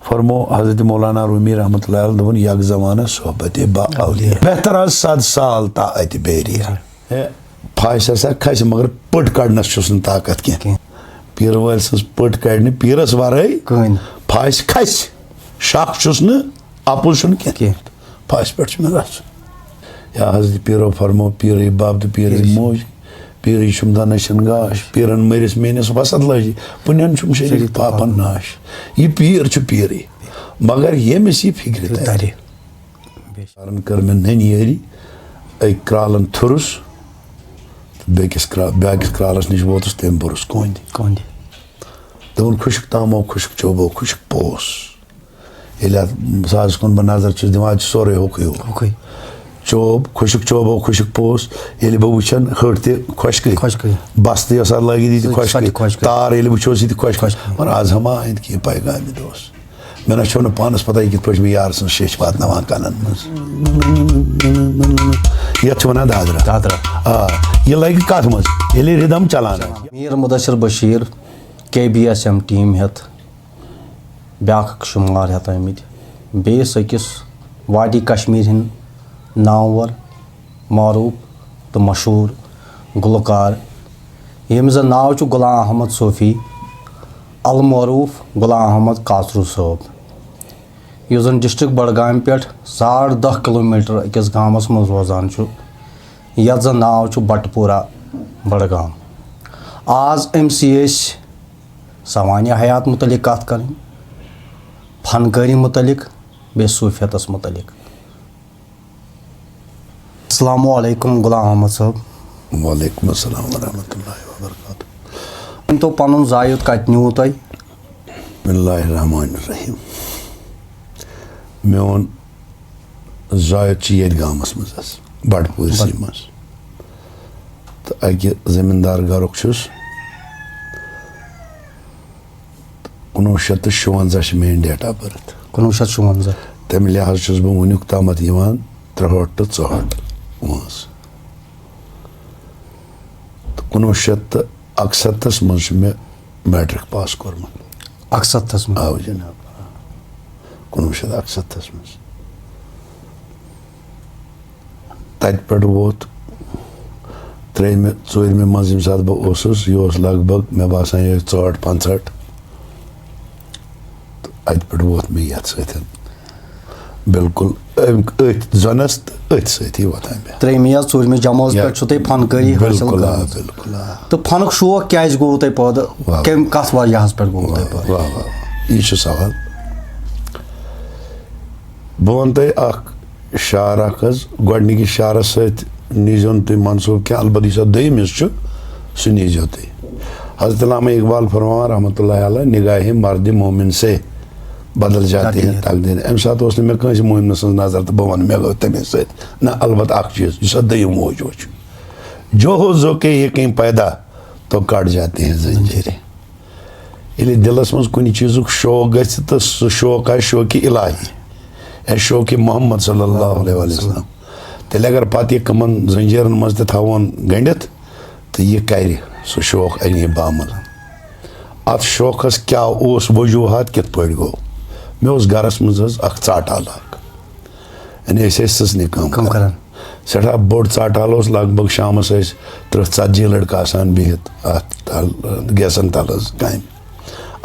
फरमो हजरत मौलाना रूमी रहमतुल्लाह अलैह दोन यक ज़माना सोहबत बा औलिया बेहतर आज 7 साल ता अत बेरिया फाश हसा खस मगर पट कड़नस छुस न ताकत के पीर वाल सस पट कड़ने पीरस वराई फाश खस शाख छुस न आपुल छुन के फाश पे मे रस या हजरत पीरो फरमो पीर बाब तो पीर मोज पीर शुमदान गाश पीरन मरिस मेनिस वसत लजी पुनन छुम शरीक पापन नाश ये पीर छु पीर मगर यमिस ये फिक्र तारे कर में ननियरी एक क्रालन थुरुस बेकिस क्रालस निश वोतस तेम बुरुस कोंदी दोन खुशक तामो खुशक चोबो खुशक पोस एला साज कोन बनाजर छु दिमाग सोरे होकय चोब खुशक चोबो खुशक पोस ये बह वुचन हट तश्क बस तस लगी खुशक तार ये वोस मगर आज हम अंद की पैगाम दोस मे ना छो पानस पता कि पे मे यार सन शेष वात कनन ये वन दादरा यह लगे कत मज ये रिदम चलान मीर मुदस्सिर बशीर KBSM टीम हेत ब्याक शुमार हेत आमत बेस अकिस वादी कश्मीर हिंद नावर मारूफ तो मशहूर गुलकार यम जन नाव गुलाम अहमद सोफ़ी अल मारूफ गुलाम अहमद कासरू साहब यह जन डिस्ट्रिक्ट बडगाम पे 10.5 किलोमीटर अकिस गामस मज रोजान यथ जन नाव बटपुरा बडगाम आज अमि सवानिया हयात मुतलिक कत कर फनकारी मुतलिक बे सूफियतस मुतलिक अस्सलामु अलैकुम गुलाम अहमद साहब वालेकुम अस्सलाम व रहमतुल्लाहि व बरकातुहू तो पन जायद कत नीव तुह बिस्मिल्लाहिर रहमानिर रहीम मोन जायद ये गामस मज बटपुरसी मज तो अकि जमींदार गरुक 1956 मेन डेट ऑफ बर्थ 1956 तम लिहाज बह वनुक तम 63 तो 64 वह 1961 मज मे मैट्रिक पास कोर्मुत 61 आव जनाब 1961 मज तत पे वोत 3 मज यम सात बह यह लगभग मे बासान ये 64-65 अत पे वोत मे ये सत बिल्कुल जनस अथ सती वोतान मे 3 या 4 जमात पे फनकारी हासिल बिल्कुल तो फनुक शौक क्या गो तुम पैदा कम कत वजह पे गो तुम वाह यह सवाल बह वन तुम शार गोडनिकि शारस नीजन तुम मनसूब क्या अलबत् यह दयमिस सह नीजो तुम हज़रत अल्लामा इकबाल फरमान रहमतुल्लाह अलैह निगाह मर्द मोमिन से बदल जाती है तकदीर अम सात मे कंस मोमिन सज नजर तो बह वन मे गो तमें सत ना अलबत् अख चीज यह दयम मौजू जो हो जो के ये कहीं पैदा तो कट जाते हैं जंजीरें ये दिलस मज कुछ चीज़ शौक ग तो सह शौक आ शौक इलाही ए शौक मोहम्मद सल्लल्लाहु अलैहि वसल्लम तेल अगर पत यह कमन जंजीरन मज तवन गंडित तो यह कर सह शौक अन बामल अत शौकस क्या वजूहत कित पे गो मे गरस मज चाटाल यानी ससने कम कर सठा बोड़ चाटाल लगभग शामस 30-40 लड़का आसान बिहित गैसन तल कम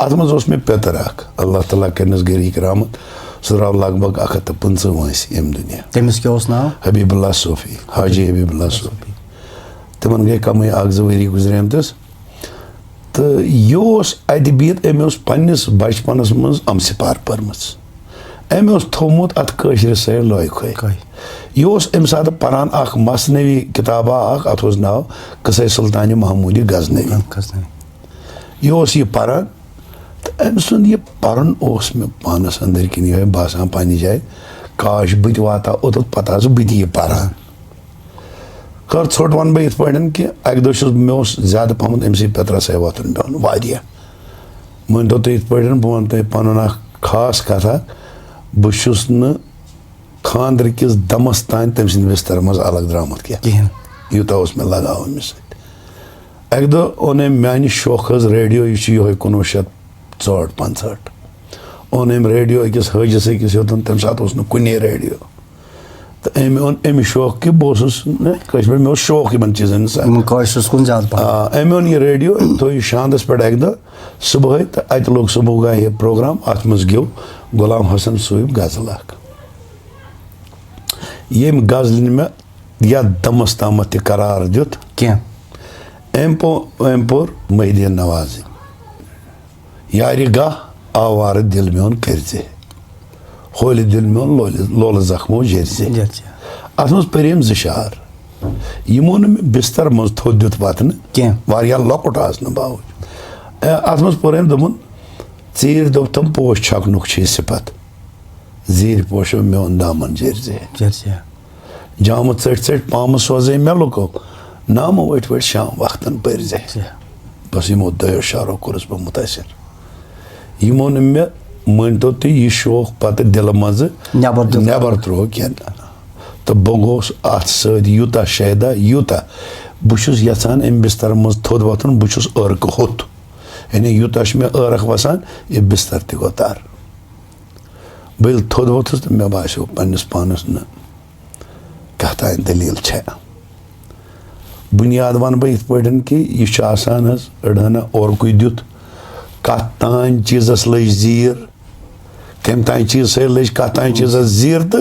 अत मज मे पेतर अल्लाह ताला करनस गरीक रहमत सह द्राव लगभग 150 वंस यम दुनिया तमिस क्या नाव हबीबुल्लाह सूफी हाजी हबीबुल्लाह सूफी तिमन गई कम 1-2 वरी गुजरमतस तो यह अत बित अमे पन्निस बचपनस मज अमसिपार पर्मच अमे थोमुत अत कशर सर लोय यह अम सात परान मसनवी किताबा अत नाव क़िस्सा सुल्तान महमूद गजनवी यह परान तो अम सुंद यह पर्न मे पानस अंदर किन यह बासान पन्ने जाए काश बत वाता ओत पता बत यह परान कर छोट वन बह इन कि अक दह मे ज्यादा पहम अमस पेतर सा वोतन पे वारिया मन तो तुम पे बह वन तुम पन खास कथा बहुस न खानदर किस दमस तान तम सद बिस्तर मज अलग द्रामुत क्या यूता मे लगाव अमिस अक दह ओन मानि शौक रेडियो यह 1964-65 ओन अम रेडियो अकिस हजस अकिस योतन तम सात कुने रेडियो तो अम ओन अमि शौक कि बह मे शौक इन चीजन अम ओन यह रेडियो थो यह शांदस पे अक दह सुबह तो अत लोग सुबह गा यह प्रोग्राम अत मज गो गुलाम हसन सूब गजल अख यम गजल मे या दमस ताम करार दुत अम पोर मोहिद्दीन नवाज़ यार गाह आवार दिल मेन करजे होल दिल मेन लोल जख्मो जर्जे अत मज पर्यम जिशार यमो न बिस्तर मज थोद दुत वतन वारिया लकुट आसन बावजूद अत मज पर्यम दोपन चीर दोप तम पोश छकनुक सिफत जीर पोशो मेन दामन जर्जे जाम चट चट पाम सोजे मे लुको नाम वट वट शाम वक्तन पर्जे बस यमो दो शारो कोरस बह मुतासिर यमो न मे मानतो तुम यह शौक पत दिल मज नबर त्रो कह तो बह गोस अत यूता शैदा यूता बह यहान अम बिस्तर मज थोद वतन बह अर्क होत यानी यूता मे अर्क वसान यह बिस्तर तह गो तर बह थोद वोथुस तो मे बासो पन्निस पानस न कह तान दलील बुनियाद वन बह इत पे कि यह अड़हना औरकु दुत कत तान चीज़स लज जीर कम तान चीज से लज कत तान चीज़स जीर तो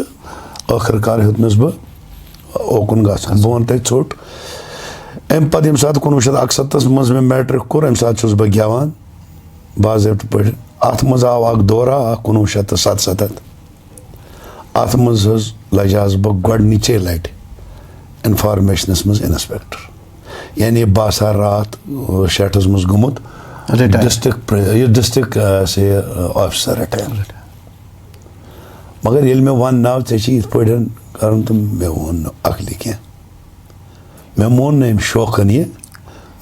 आखिरकार हेतनस बह ओकुन गसान बह वन तक ोट अम पे ये सात 1961 मज मे मैट्रिक कोर अम सात बह गेवान बाज़ाब्त पे अत मज आव अख दौरा 1977 अत मज लजास बह गोडनिचे लट इन्फॉर्मेशनस मज इंस्पेक्टर यानी बासा रात शेटस मज गुमुत डिस्ट्रिक्ट से ऑफिसर रिटायर मगर ये मे वन नाव चे इत पे कर तो मे वोन अकली कह मे मोन न शौकन यह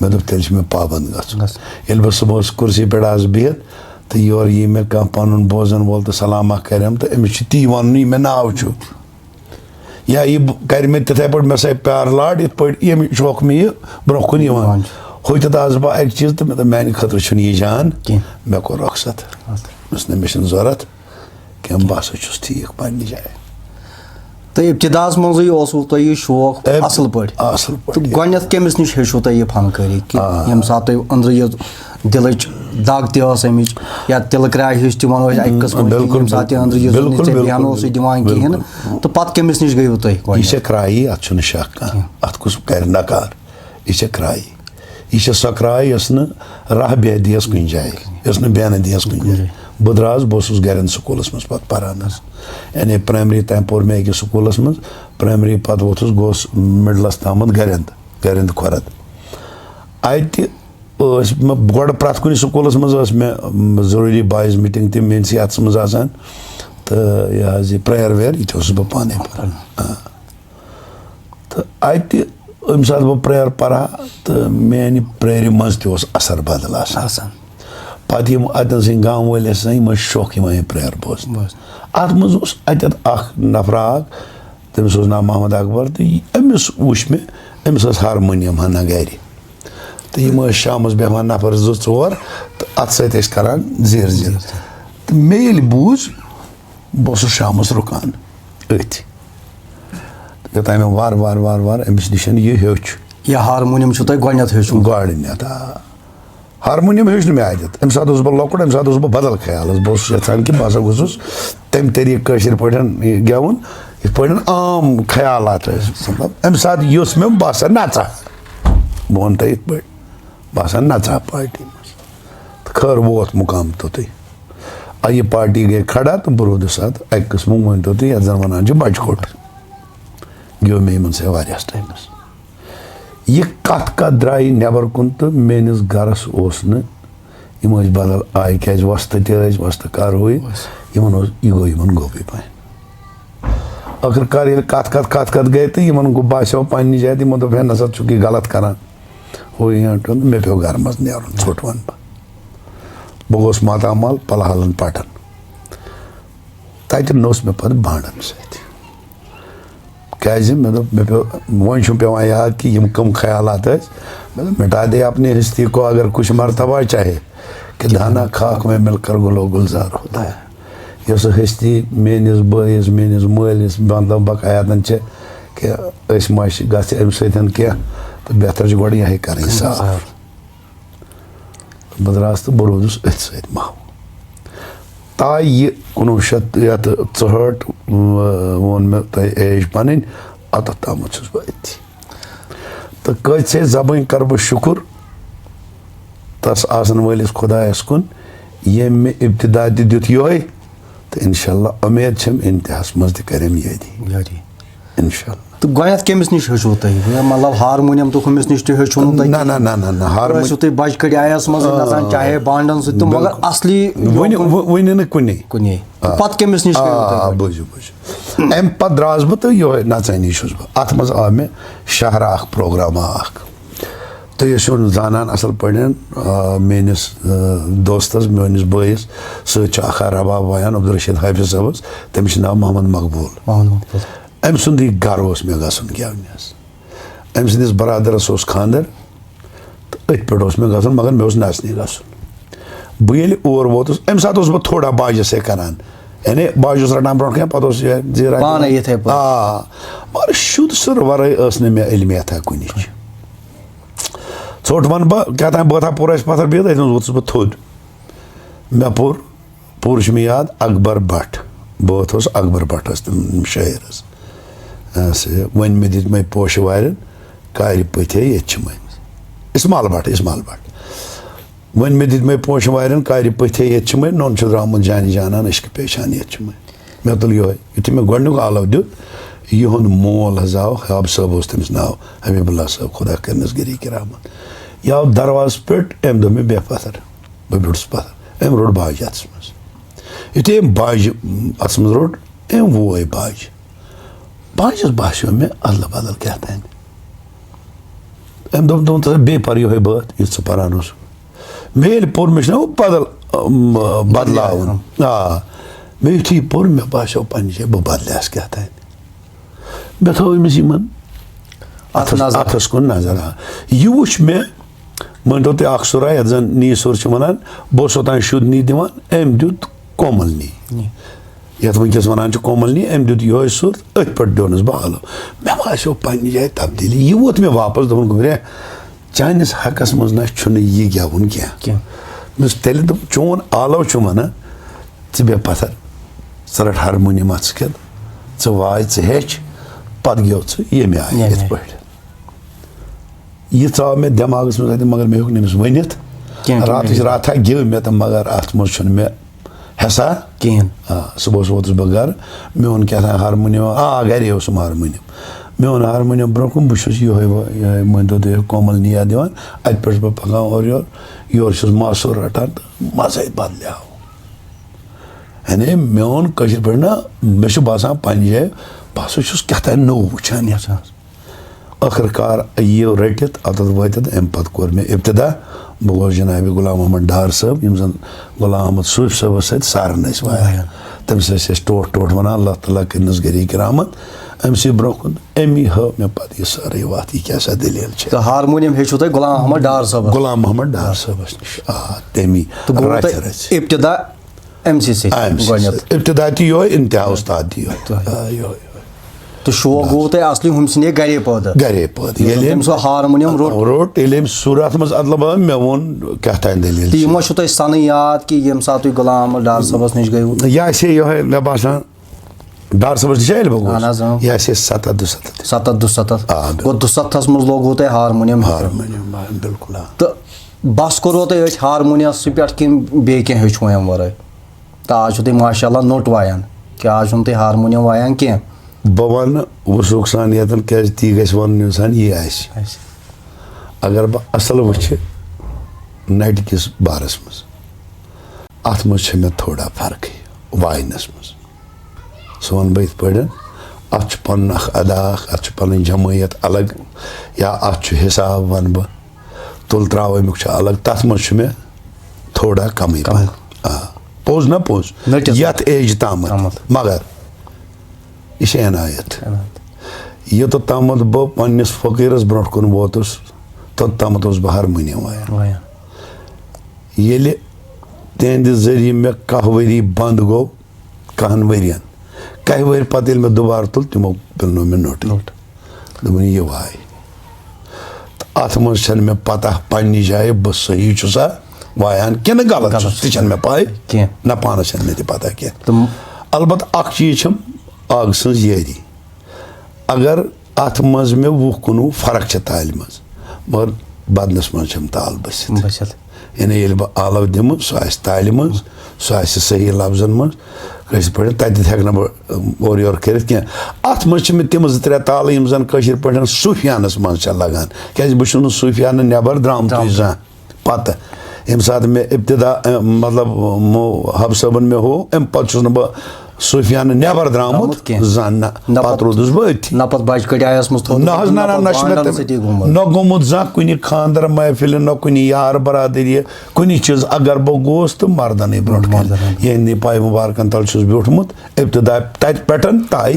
मे दोप तेल मे पाबंद गल बह सुबह कुर्सी पे बिहत तो योर यी मे कह पन बोजन वोल तो सलामा करम तो अमिस ती वन मे नाव या यह कर मे तिथे पे मे सा प्यार लाड इत पे ये शौक मे यह ब्रोह कुन होत आज बह अक चीज तो मे मानि खतर यह जान मे कोर रखसत मे जरूरत कह बह हसा ठीक पन्ने जाए तो इब्तिदास मजू तुह यह शौक असल पे गोत कमिस नश हेचु तुह यह फनकारी कि यम सात अंदर यह दिल दाग तम या तिल क्राय हिश तमो अक कस्म सात अंदर यह दिवान कहें तो पत कमिस नश गो तुह यह क्राई अत शक कह अत कुछ कर नकार यह क्राई यह सो क्राई राह बेदियस कुन जाए बेनदियस कुन जाए बह द्रास बह गरन स्कूलस मज पे पान यानी प्राइमरी ताम पोर मे अकिस स्कूलस मज प्राइमरी पे वोथुस गोस मिडलस ताम गरिंद खुरद अत मे गोड़ प्रत कुन स्कूलस मज मे जरूरी बॉयज मीटिंग तम मेनसी अत मज तो यह प्रेयर वेयर यह बह पाने पान तो अत अम सात बह प्रेयर पढ़ा तो मेन प्रेयर मज तस असर बदल आसान पे अतन सन गाँव वाल यम शौक यह प्रेयर बोजन अत मज अत नफरा तमिस नाम मोहम्मद अकबर तो अमिस वुच मे अमिस हारमोनियम हना गर तो यम शामस बेहमान नफर 2-4 तो अत सत करान जीर जीर तो मे ये बूझ बह शामस रुकान अथ योत मे वार वार वार वार अमिस नश यह हेच यह हारमोनियम गोत हेचु गोडनथ हारमोनियम हेच मे आदत अम सात बह लकुट अम सात बह बदल ख्याल बह यहान कि बह गोस तम तरीक पे गेवन इत पे आम ख्यालात मतलब अम सात युस मे बह नचा बह वन इत पे बह नचा पार्टी मज खर वोत मुकाम तोत यह पार्टी गई खड़ा तो बह रोदस अत अक कस्म वन तो ये जन वन बचकोट गो मे इन वारियास टाइमस यह कत द्राई नबर कुन तो मेनिस गरस यम बदल आय क्या वस्त वस्त कर हुई यह गो गोपी पान आखिरकार ये कत गई तो इन गो बासो पन्ने जाए यमो दोप है नसा चुकी गलत करान हो मे पे घर मज नुन ोट वन बह गोस मातामाल पलहलन पटन तत नोस मे पे भांडन सत मे दोप मे पे वन पे याद कि यम कम ख्यालात मिटा दे अपनी हस्ती को अगर कुछ मरतबा चाहे कि दाना खाक में मिलकर गुलो गुलजार होता है Yos hesti menis băis, menis mălis, bandam baqayatan ç ki es maş gası em seyten ki behtar ç godi yahi karin sa. Badrast borudus et seyt ma. Tay kunu şat yat tsahart von me tay ej panin atatamıçız bu etti. Ta kaçse zabın karbu şükür tas asın valiz Khudayas kun yem ibtida didut yoy तो इंशाल्लाह उम्मीद छम इंतहास मज त करम यदि इंशाल्लाह तो गयत केमिस निश हेचो तय मतलब हारमोनियम तो कमिस निश हेचो तय ना ना ना ना हारमोनियम तो बज कड़ी आयस मज नसान चाहे बांडन से तो मगर असली वने न कुनी तो पत केमिस निश हेचो बुझ एम पत द्रास ब तो यो नचनी छुस ब अत मज आ मे शहरा प्रोग्राम आख तो ये जानान असल पड़न मेनिस दोस्तस मेनिस बयस सखा रबाब वायान अब्दुलरशीद हाफिज साहब तमिस नाव मोहम्मद मकबूल अम सुंद गर मे गसन गेवनस अम सदिस बरादरस खानदर तो अथ पे मे गसन मगर मे नचने गसन बह ये और वोतुस अम सात बह थोड़ा बाजस करान यानी बाजस रटान ब्रो मगर शुद्ध सुर वर मे इलमियत कुन ोट वन बह क्या बह था पूरा पत्थर बिहत अत वोतुस बह थोद मे पूर मे याद अकबर भट्ट बह अकबर भट्ट तम शायर वन मे दित मे पोश वार कार पथे ये इस्माल भट्ट वन मे दित मे पोश वार कार पथे ये नोन द्रामुत जानी जानान इश्क पेशान ये मे तुल यो यु मे गोडनुक आलव दित युन मोल हज आव हब साहब तमिस नाव हबीबुल्लाह साहब खुदा करनस गिरी किरामत यह आव दरवाज पे अम दो मे बह पत्थर बह बिड़स पत्थर अम रोट बाज अत मज युथे अम बाज अत मज रोट अम वो बाज बाजस बासो मे अदल बदल क्या तान अम दोप बे पर यो बात यु पारान मे पोर मे बदल बदलावन मे युथी पोर मे बासो पन्ने जाए बह बदलियास क्या तान मे थो अमिस यमन अथस कुन नजर यह वुच मे मनो तुम सुरा ये जन नी सुर वन बह ओतान शुद्ध नी दिवान अम दुत कोमल नी ये वनकस वन कोमल नी अम दुत यो सुर अथ पे दोनस बह आलो मे बो पन्ने जाए तब्दीली यह वोत मे वापस दोपन गुरे चानिस हकस मज ना यह गेवन क्या तेल चोन आलो वन ऐ बे पत्थर च रट हारमोनियम अथ खे वाज हेच पत गेव ये मे आय ये पे यह आव मे दिमागस मज मगर मे हेक नमिस वनित रात गिव मे तो मगर अत मज मे हेसा कहें सुबह वोतुस बह गर मे ओन क्या हारमोनियम गे ओसम हारमोनियम मे ओन हारमोनियम ब्रो कुन बहुत ये मन तो कोमल निया दिवान अत पे बह पकान और योर मासूर रटान तो मजा बदलियाव यानी मे ओन कशर पे ना मे बासान पन्ने जाए बह क्या नो वुचान आखिरकार ये रटित अत वात अम पे कोर मे इब्तदा बह गो जनाब गुलाम मोहम्मद डार साहब यम जन गुलाम अहमद सूफ साहब सत सारन वाया तमिस टोट टोट वन अल्लाह ताला करनस गरी करामत अम ब्रो कुन अमी हो मे पे यह सारे वात यह क्या दलील तो हारमोनियम हेचो तुम गुलाम मोहम्मद डार साहब नश तमी इब्तदा इब्तदा यो इंतहा उस्ताद यो तो शौक गो तुम असली हम सने गरे पैदा हारमोनियम रोट सुर अत मज अदल बदल मे वोन क्या दलील यह तुम सन याद कि ये सात गुलाम डार साहबस नश गो यह यो मे बासान डार साहबस नश यह 17 गो 17 मज लोगो तुम हारमोनियम बिल्कुल तो बस करो तुम हारमोनियम पे कि बे क्या हेचो अम वर तो आज तुम माशाल्लाह नोट वायान कि आज तुम हारमोनियम वायान क्या बह वन वसूख सान ये क्या ती गस वन सान यह अगर बह असल वो नट किस बारस मज अत मे थोड़ा फर्क वायनस मज सह वन बह पे अत पन अदा अत पन जमयत अलग या अत हिसाब वन बह तुल त्रावमुक अलग तथ मज मे थोड़ा कम पोज ना पोज यथ एज ताम मगर यह एनायत योत तामत बह पन्नस फकीरस ब्रो कुन वोतुस तोत तामत बह हारमोनियम वायान ये तिहंद जरिए मे 10 वरी बंद गो कहन वरियन कह वर पत मे दोबारा तुल तमो पिलनो मे नोट दोपन यह वाय अत मज मे पता पन्नी जाए बह सही सा वायान कि गलत तह मे पाए ना पानस मे पता कह अलबत् अख चीज आग सज यारी अगर अत मज मे 20 फर्क ताल मज मगर बदनस मज ताल बसित यानी ये बह आलव दिम सह ताल मज सह सही लफ्जन मज पे तत हेक और योर कर अत मज तम 2-3 ताल यम जन पे सूफियानस मज लगान क्या बहुत सूफियान नबर द्रामत जहाँ पत यम सात मे इब्तदा मतलब हब सबन मे हो अम पत बह सूफियान नबर द्रामुत जान पत रोदुस बह न गोमुत जहाँ कुन खानदर महफिल न कुन यार बरादरी कुन चीज अगर बह गोस तो मर्दन ब्रो ये पाय मुबारकन तल ब्यूठमुत इब्तदा तत पे ताई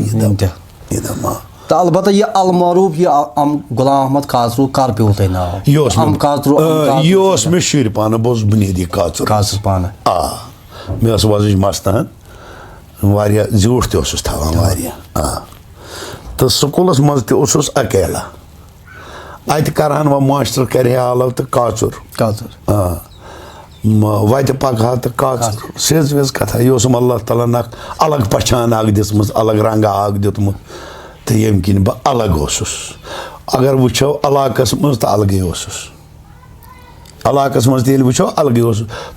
तो अलबत्ता ये अलमारूफ ये गुलाम अहमद काजरू कर पे तह नाव यह मे शुर पान बह बुनियादी काजर पान मे वजह मस्तन वारिया झूठ तस तो स्कूलस मज तस अकेला अत करान व मास्टर कर आलव तो काचुर वत पकहा तो काचुर सेज वेज कथा यह अल्लाह ताला अलग पहचान दिसम अलग रंग दितमुत तो ये किन बह अलग अगर वो अलाकस मज तो अलगे अलाकस मज वो अलगे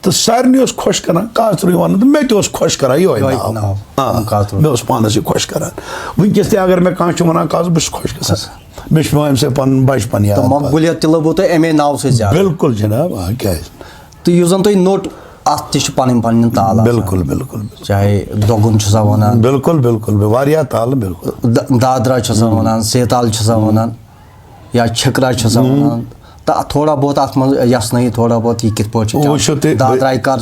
तो सारे खुश कर काचर वन तो मे खुश कर ये मे पानस खुश कर वनकस अगर मे कह वन काज बस खुश ग मे अम से पन बचपन याद मकबूलियत लबो तो अमे नाव से बिल्कुल जनाब क्या तो यह जन तुम नोट अत पन ताल बिल्कुल बिल्कुल चाहे दोगुन वन बिल्कुल बिल्कुल वारिया ताल बिल्कुल दादरा वन सेताल वन या छिकरा वन तो थोड़ा बहुत अत मसन थोड़ा बहुत यह कित पे दादराई कर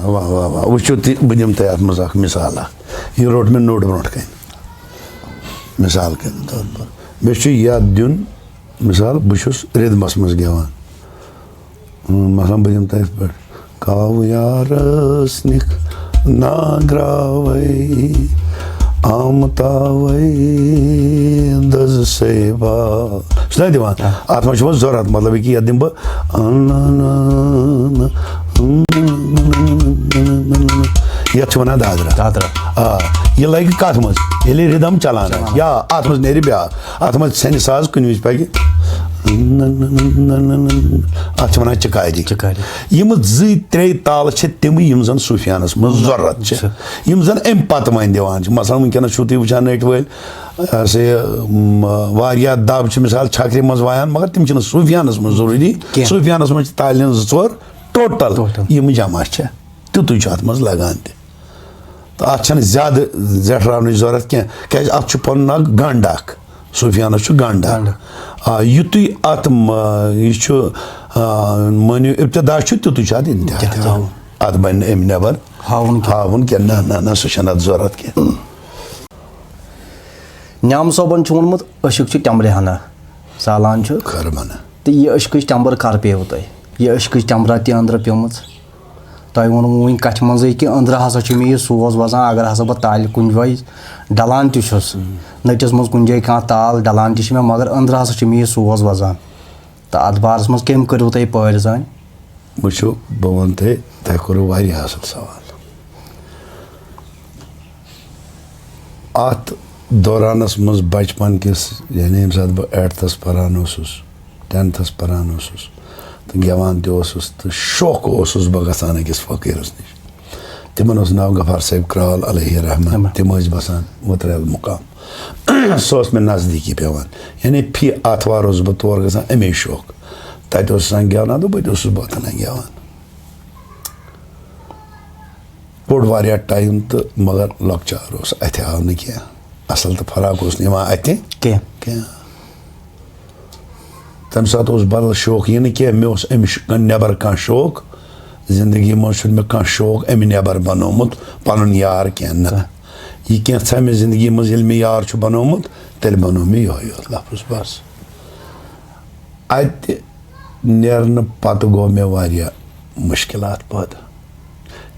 वो बह दिम तह अत मज मिसाल यह रोट मे नोट ब्रो कन मिसाल के तौर पर मे याद दिन मिसाल बहुत रिदमस मज गेवान मसलन बह दिम तथ पे काव यारस निक नाग्रावै आमतावै दज सेवा सुना दिवान अत मज जरूरत मतलब कि यह दिम बह यथ वन दादरा यह लगे कत मज ये रिदम चलान या अत मज नेरि ब्या अत मज सन साज कुन विज पकि अत वन चिकारी यम 2-3 ताल तम यम जन सूफियानस मज जरूरत यम जन अम पत वन दिवान मसलन वनकस तुम वुचान नट वल से वारिया दब मिसाल छकरी मज वायान मगर तम सूफियानस मज जरूरी सूफियानस मज ताल 2-4 टोटल यम जमा तुत अत मज लगान तो अत ज्यादा जटरावन जरूरत क्या अत पन गंड सूफियानस गंड युत अत मनु इब्तदा तुत अत इंतहा अत बन अम नबर हावन क्या ना सह जरूरत क्या न्याम सोबन वोनमुत अशक टम्बरे हना सालान तो यह अशक टम्बर कर पे तुह यह अशक टम्बरा तह अंदर पेम तुह वो वन कथ मज कि अंदर हसा मे यह सोज वजान अगर हसा बह ताल कुन जाए डलान तुस नटिस मज कुन जाए कह ताल डलान मे मगर अंदर हसा मे यह सोज वजान तो अत बारस मज कम करो तुह पैर जान वो बह वन तह करो असल सवाल अत दौरानस मज बचपन किस यानी यम सात बह 8th पान 10th पान तो गेवान तो शौक बह गसान अकिस फकीरस नश तिमन नाव गफार साहब क्राल अलैहि रहमत तम बसान वतरल मुकाम सह मे नजदीकी पेवान यानी फी आतवार बह तौर गसान अमे शौक तत गेवान तो बह बतन गेवान पोड़ वारिया टाइम तो मगर लॉकचार अत आव न क्या असल तो फराक अत तम सात बदल शौक यह क्या मे अम नबर कह शौक जिंदगी मज मे कह शौक अम नबर बनोमुत पन यार क्या यह क्या मे जिंदगी मज मे यार बनोमुत तेल बनो मे यह लफ्ज बस अत नेरन पत गो मे वारिया मुश्किलात पैदा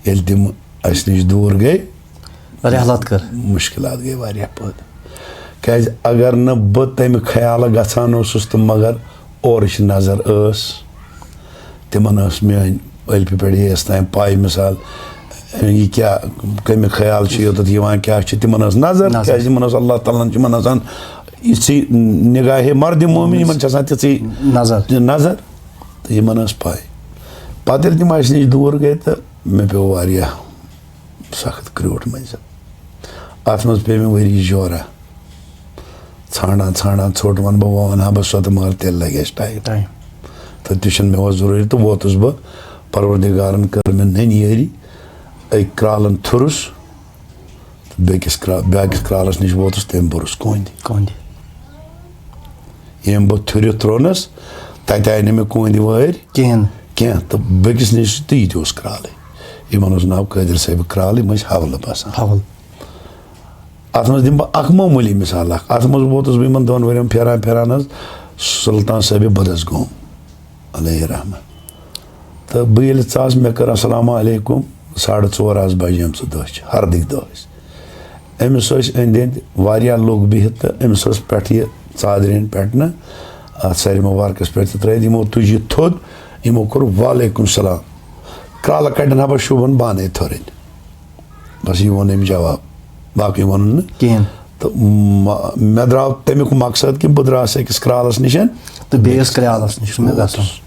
ये तम अस नश दूर गए रहलत कर मुश्किलात गई वारिया पद क्या अगर न बह तम ख्याल गसान तो मगर और नजर तिमन मेन अल्फि पे यस तान पाई मिसाल यह क्या कमिक ख्याल योत क्या तिमन नजर क्या अल्लाह ताला इसी निगाह मर्द मोमिन ती नजर नजर तो इन पाई पत तम अस नश दूर गई तो मे पे वारिया सख्त क्रूट मज अत मज पे मे वरी जोरा ाना ाना ोट वन बह वन हा बह सो मगर तेल लगे टाइम तो तह मे जरूरी तो वोतुस बह परवरदिगारन कर मे नन यारी अक क्रालन थुरुस बेकिस क्रालस नश वोतुस तम बुरस कोंद यम बह थुर त्रोनस तत आय मे कोंद वार कह तो बेकिस नश तो यह क्राल इन नाव कादिर साहब क्राल यम हवल बसान अत मज दिम बह मामूली मिसाल अत मज वोतुस बह इन 2 वरियन फेरान फेरान सुल्तान साहब बदस गोम अलैहि रहमत तो बह ये ास मे कर अस्सलाम अलैकुम 4:30 बजे अम दह हरदिक दह अमिस अंद अंद वारिया लोग बिहित तो अमिस पे चादरन पे ना अत सारे मुबारकस पे त्रित यमो तुज थोद यमो कोर वालेकुम सलाम क्राल कड़न हा बह शुभन बाने थोरन बस यह वोन अम जवाब बाकी वन तो मे द्राव तमिक मकसद कि बह द्रास अकिस क्रालस नश तो बेस क्रालस नश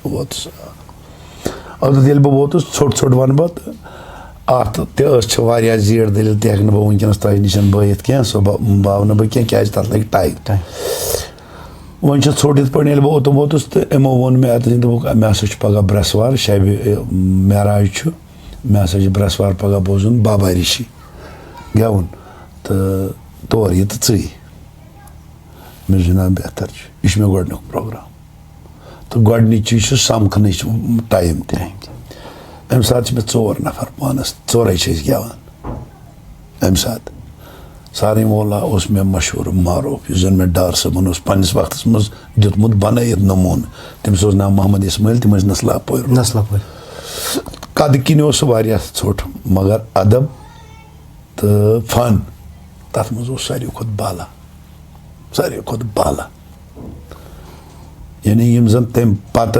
वोतुस अद ये बह वोतुस ोट ोट वन बह तो अत तह जीड़ दलील तह बह वनकस तह नश बहित कह सो बाव न बह क्या तथ लगे टाइम वन ोट इत पे बह ओतन वोतुस तो यमो वोन मे अत दोक मे हसा पगह ब्रसवार शब महराज मे हसा ब्रसवार पगह बोजुन बाबा ऋषि गेवन तो तौर यह तो मे जनाब बेहतर यह मे गोडनुक प्रोग्राम तो गोडनिच समखन टाइम अम सात मे 4 नफर पानस 4 गेवान अम सात सारे मौला उस मे मशहूर मारूफ जन मे डार सबन पन्निस वक्तस मज दितमुत बनयत नमून तमिस नाम मोहम्मद इस्माइल तम नस्लापुर कद किन वारिया ोट मगर अदब तो फन तथ मज सारे खुद बाला यानी यम जन तम पत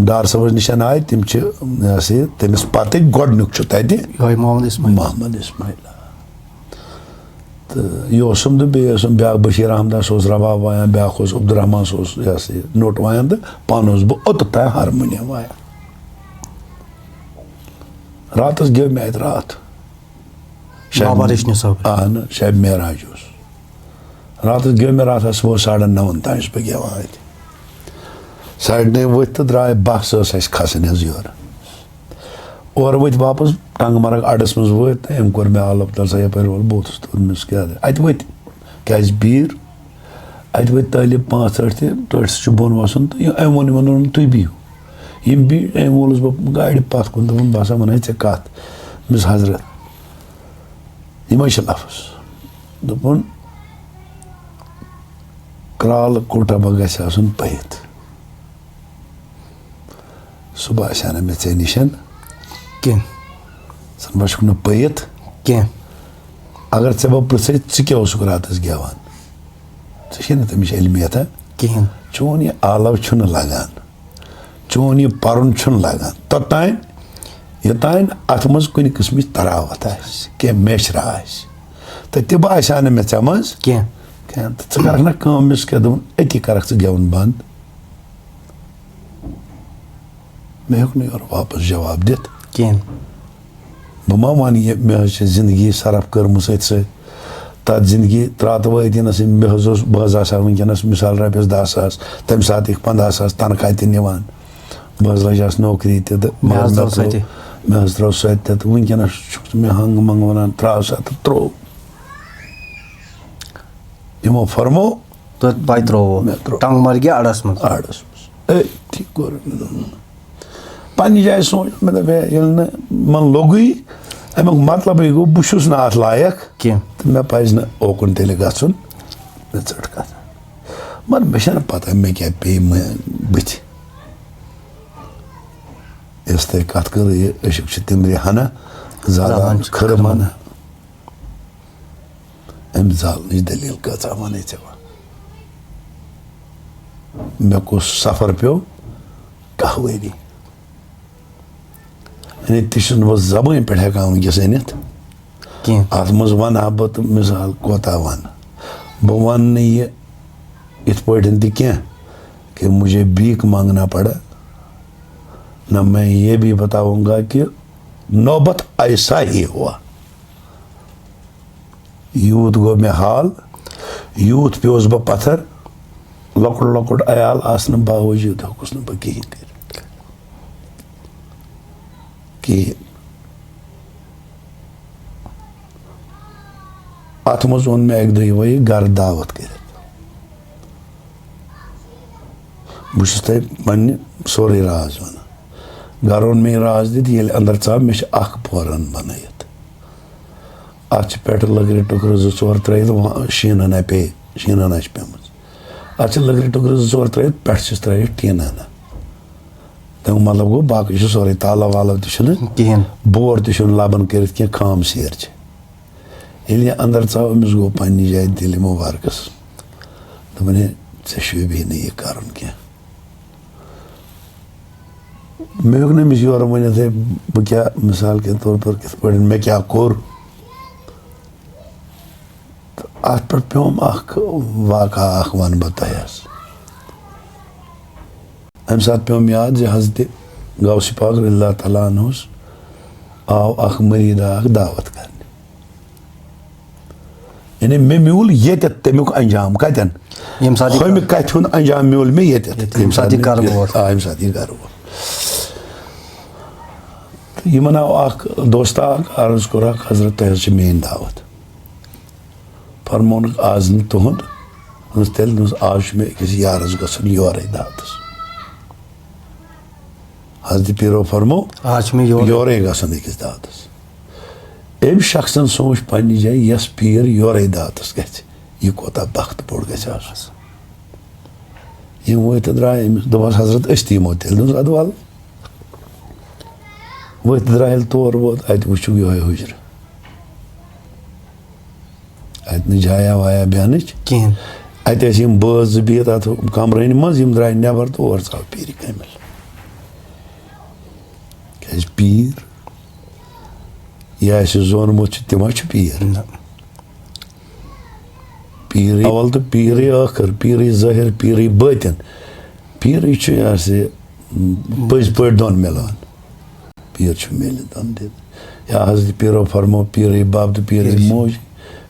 डार सबस निशान आय तम तमिस पत गोडनुक मोहम्मद इस्माइल तो यह तो ब्या बशीर अहमद रबाब वायान ब्या अब्दुलरहमान नोट वायान तो पान बह ओत हारमोनियम वायान रात गेव मे अत रात शब महराज रात गेव मे रात वो 9:30 तान बह गेवान अत 9:30 वथ तो द्राय बस खसन योर और वत वापस टंगमर्ग अडस मज वत अम कोर मे आल अब्दुल सा यप वोल बोतस तुमस क्या अत वत क्या बीर अत वत तालिब 5 टर्ट बोन वसन तो अम वो तुम बिहू यम बी अम वोलस बह गाड़ पत कुन दोपन बह वन ऐ कत मिस हजरत यम लफ्ज दोपन क्राल कोटा बह गन पहित सह बासा मे ऐ निशन कह सन बह न पहित कह अगर ऐ बह पृथ क्या रात गेवान ऐ तमिश इलमियत कहें चोन यह आलव लगान चोन यह पर्न लगान तोतान योतान अत मज कुन किस्म तरावत क्या मेशरा तो तह बासा मे ऐ मज कह तो कर मिस क्या दोपन अति कर गेवन बंद मे हेक न वापस जवाब दित कहें बह मा वन ये मे जिंदगी सरफ कर्म तथ जिंदगी त्रात वतनस मे बह वनकस मिसाल रपस 10,000 तम सात 15,000 तनख्वाह तवान बह लजास नौकरी मे त्रो सत वनकस मे हंग मंग वन त्रा सा तो त्रो यमो फरमो तो त्रो टंगमर्ग अड़स मज पन्ने जाए सोच मे दप मन लोगुई अमुक मतलब गो बहुत ना अत लायक कह तो मे पज न ओकुन तेल गन मे चट कत मगर मे पता मे क्या पे बुथ इस तह कत कर अशुक तिमर हना ज़ादान खर मन अमि जालनच दलील कचा वने चे मे को सफर पे 10 वरी तह बह जबान पे हेकान वनकस अनित अत मज वन बह तो मिसाल कोता वन बह वन यह इत पठन तह कि मुझे भीख मांगना पड़ा न मैं ये भी बताऊंगा कि नौबत ऐसा ही हुआ यूत गो मे हाल यूत प्योस बह पत्थर लकुट लकुट अयाल आसन बावजूद हकुस न बह कहीं कर अत मज वो मे एक दह वह घर दावत कर बहुत तह पे सोरे राज वन घर ओन मे राज दित ये अंदर चाव मे पोरन बनत अत पे लकड़ टुकर 2-4 त्रित शीन पे शीन पेम अत लकड़ टुकर 2-4 त्रित पे त्रित टीन तमें मतलब गो बाकी सोरे ताला वाला तहन बोर तह लबन कर खाम सेर ये अंदर चाव अमिस गो पन्ने जाए दिल मुबारकस दोपन ऐ शूबी ना यह कर मे हेक नमिस योर वन बह क्या मिसाल के तौर पर कित पे मे क्या कोर अत पे पेम वाक़ा वन बह तह अम सात पेम याद हजरत गौस पाक रज़ियल्लाहु तआला अन्हु आव मरीद दावत कर यानी मे म्यूल ये तमिक अंजाम कतन हमिक कथ हुंद अंजाम म्यूल मे ये सात घर वो यमन आव दोस्ता अर्ज कोर हजरत तह मेन दावत फरमोन आज न तुहद तेल आज मे अकिस यारस गसन योर दावतस हजरत पीरो फरमो आज मे योर गसन अकिस दावतस अम शख्सन सोच पन्ने जाए यस पीर योर दावतस गह कोता बख्त बोड़ गम वत द्राय दोपस हजरत अस तमो तेल अद वाल वत द्राय तौर वोत अत वो ये हुजर अत न जाया वाया बहन कहें अत बज बिहत अत कमरन मज द्राय नबर तो और चाव पीर कमिल क्या पीर यह जोनमुत तम पीर पीर अवल तो पीर आखिर पीर ज़ाहिर पीर बातिन पीर पज पे दोन मिलान पीर मिल दोन दित या हजरत पीरो फरमो पीर बाब तो पीर मोज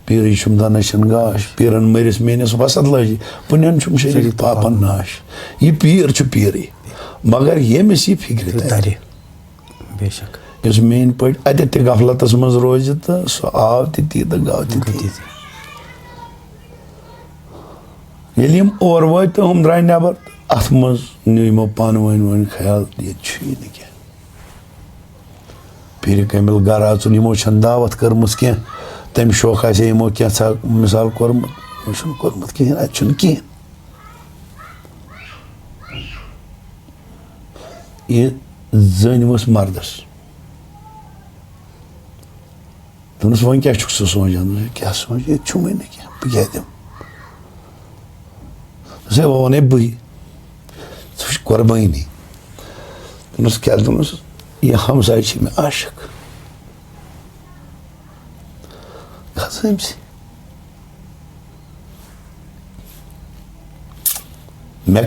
पीर दनशन गाश पीरन मरिस मेनिस वसत लज पुन शरीक पापन नाश यह पीर पीर मगर यमिस यह फिक्र तरे बेशक इस मेन पे अत गफलतस मज रोज तो सह आव ती तो गव ती ये और वो तो हम द्राय नबर अत मज नो पान वन ख्याल ये क्या पीर कमिल घर अचुन यमो दावत कर्म कह तम शौक आमो क्या मिसाल कोर्मुत कोर्मुत कहें अत कहें यह जन मर्दस दोपस वो क्या सोचान क्या सोच ये मे ना क्या बह क्या दिम वो वन बी सह कुर्बानी दोपस क्या दोपस यह हमसाय मे आशिक मे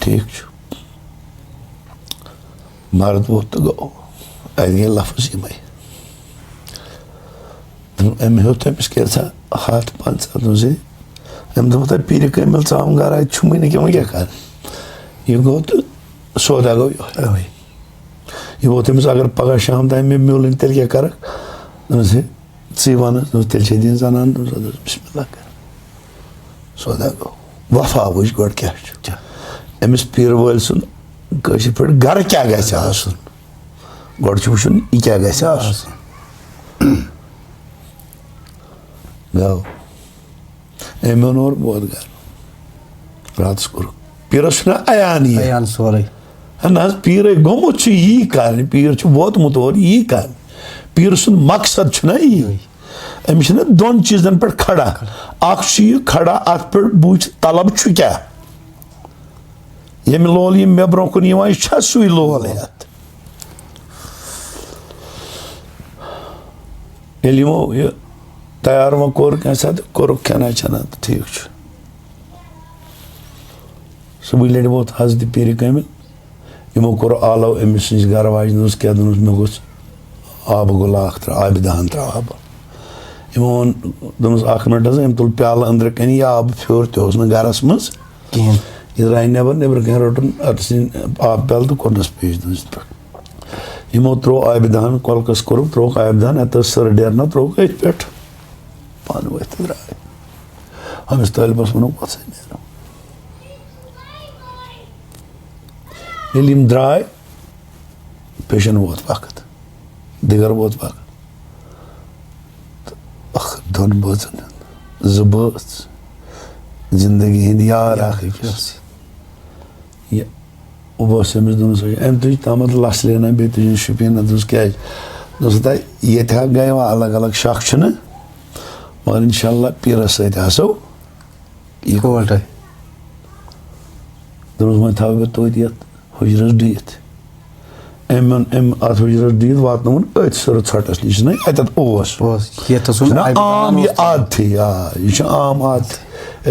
ठीक मर्द वो तो गो अगे लफ्ज यम अम हो तमिस क्या हाथ 500 अम दोप पीर कमिल चाम घर अत मे क्या क्या कर यह गो तो सौदा गो यह वो तमिस अगर पगह शाम तम मे मिलन तेल क्या कर सी वन तेल दिन जनान बिस्मिल्लाह कर सौदा गो वफा वुच गो क्या अमिस पीर वल सुन पे घर क्या गोड़ वुन यह क्या गो एमन और बहुत गर रात कोर पीरस ना अयान ये अयान सोरे ना पीर गोमुत यी कर पीर वोतमुत और यी कर पीर सुन मकसद ना यी अमिस दोन चीजन पे खड़ा अख खड़ा अत पे बुझ तलब क्या ये लोल ये मे ब्रो कुन सु लोल हेत ये तैयार वो कोर कैसा कोर खाना चना तो ठीक सुबह लड़ वोत हजरत पीर कमिल यमो कोर आलो अमिस गर वाज क्या मे गोस आब गो लाख त्रा आब दहन त्रा आब यमो दोनस अख मिनट हम तुल प्याल अंदर कन यह आब फ्योर तोस न गरस मज कहें यह राय नबर नबर कह रोटन अतसिन आब प्याल तो कोनस पेश दोस पे यमो त्रो आब दहन कलकस कोर त्रो आब दहन अत सर डेरना त्रो अथ पे पान वत द्राय हमिस तालिबस वनो पस नेरो यम द्राय पेशन वोत वक्त दिगर वोत वक्त दोन बचन जबत जिंदगी हिंद यार ये बस अमिस दोनस अम तुझ तमत लस लेना बे तुझ शुपियन दोस क्या दोस ये गए अलग अलग शख मगर इंशाल्लाह पीरस सत हसो इकवट दोनस वो थो बे तोत हुजरस डीत अत हुजरस डीत वातन अत सर छटस नश ना अत आम यह आद थी यह आम आद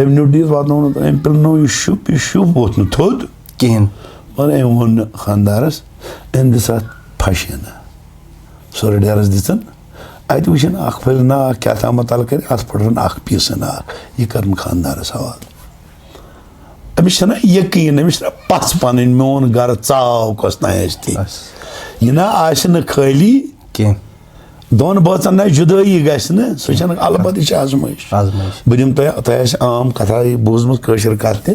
अम न्यू डीत वातन अम पे नो यह शुप वोत न थोद कहें मगर अम वो खानदारस अम दिस फशन सर डेरस दिसन अत वुन अख फल नाक क्या तल कर अत पटन अख पीस नाक यह कर खानदारस हवाल अमिस यकीन अमिस पस पन मोन गर चाव कस ती यह ना खाली कहें दोन बचन ना जुदाई गि सह अलबत् यह आजमाइश बह दिम तुह आम कथा बूजम कशर कत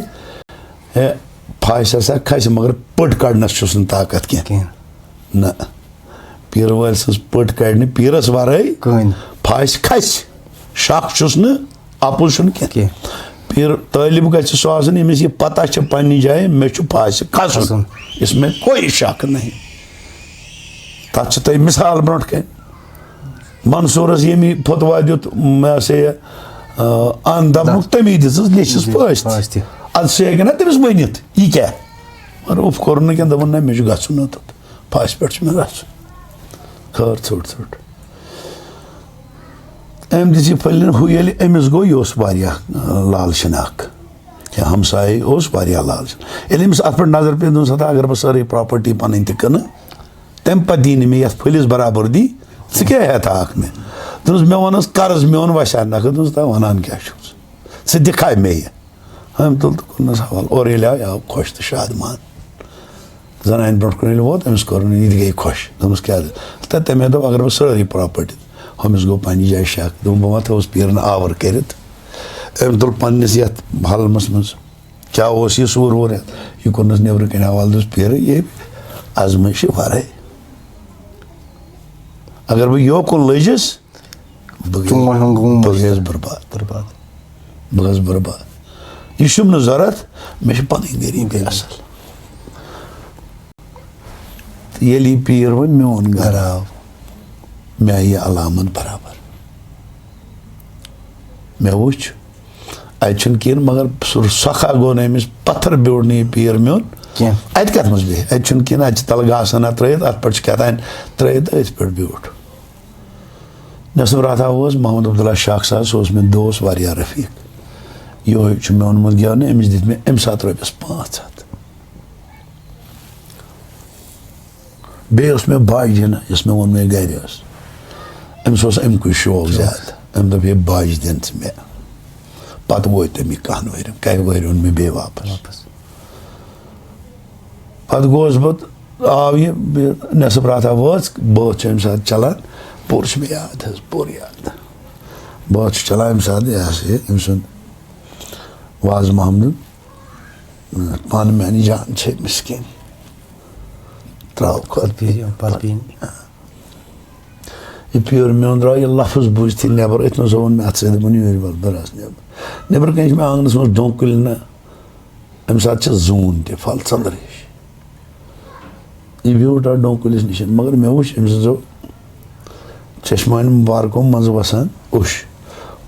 फाश हसा खस मगर पट कड़नस ताकत कह ना पीर वाल सज पट कड़ने पीरस वराई फाश खस शक आपुज कह पीर तालिब गि सो यमिस यह पता पन्नी जाए मे फाश खसन इसमें कोई शक नहीं तथ तुम मिसाल ब्रो कन मंसूरस यमी फतवा दुत मे से अन दपन तमी दिस लिचस पस्त अद सह ना तमिस वनित यह क्या मगर उफ कोर ना क्या दोपन ना मे गन फाश पे मे ग खर थोट थोट अम दिस फलन हु ये अमिस गो यह लालशन क्या हमसाय लालशन ये अत पे नजर पे दोस अगर बह सारी प्रॉपर्टी पन तन तम पे दी मे ये फलिस बराबर दी क्या हेता मे दोस मे वन कर्ज मे वो वसा नख दोस वन क्या दिखा मे यह हम तुल तो कुनस हवाल और ये आव खुश तो शादमान जनान ब्रो कन वोत अमिस कोर यह गई खुश दोस क्या तमें दप अगर बह सारी प्रॉपर्टी हमिस गो पन्नी जाए शक दोप बह थोस पीरन आवर कर तुल पन्नस ये हलमस मज क्या यह सूर वूर यह कोनस नबर कन हवाल दोस पीर ये आजमाइश वराय अगर बह योकुन लजस बह गयस बर्बाद बह गस बर्बाद यह शुम जरूरत मे पन गरीबी असल ये पीर वन मोन गर आव मे आई यह अलामत बराबर मे वुच अन कह मगर सखा गो नमिस पत्थर ब्योड़ यह पीर मोन अत कत मज बे अत कह अत तल घासना त्रित अत पे क्या त्रित अथ पे ब्योड़ नसब राथा मोहम्मद अब्दुल्ला शाख साहब सह मे दोस्त वारिया रफीक यह मे वोनमुत गेवने अमिस दित मे अम सात रॉपिस 500 बेस मे बाजन इस मे वो मे गर अमिस अमुक शौक ज्यादा अम दप ये बाज दिन मे पत वो तमी कहन वरम कह वह ओन मे बे वापस पत गोस बह आव यह नसब राथा वाच बात अम सात चलान पूर मे याद पूर याद बात चलान अम सात यह अम सुन वाज महमूद पान मैंने जान छे मिस्किन त्राव कर यह प्योर मे द्राव यह लफ्ज बुझ नबर अत वो मे अत सवन वल बस नबर कह मे आंगनस मज डोंक कुल ना अम सात जून त फल सल हिश यह ब्यूट आ डोंक कुलिस निश मगर मे वो अम सो चश्मान मुबारकों मज वसान उश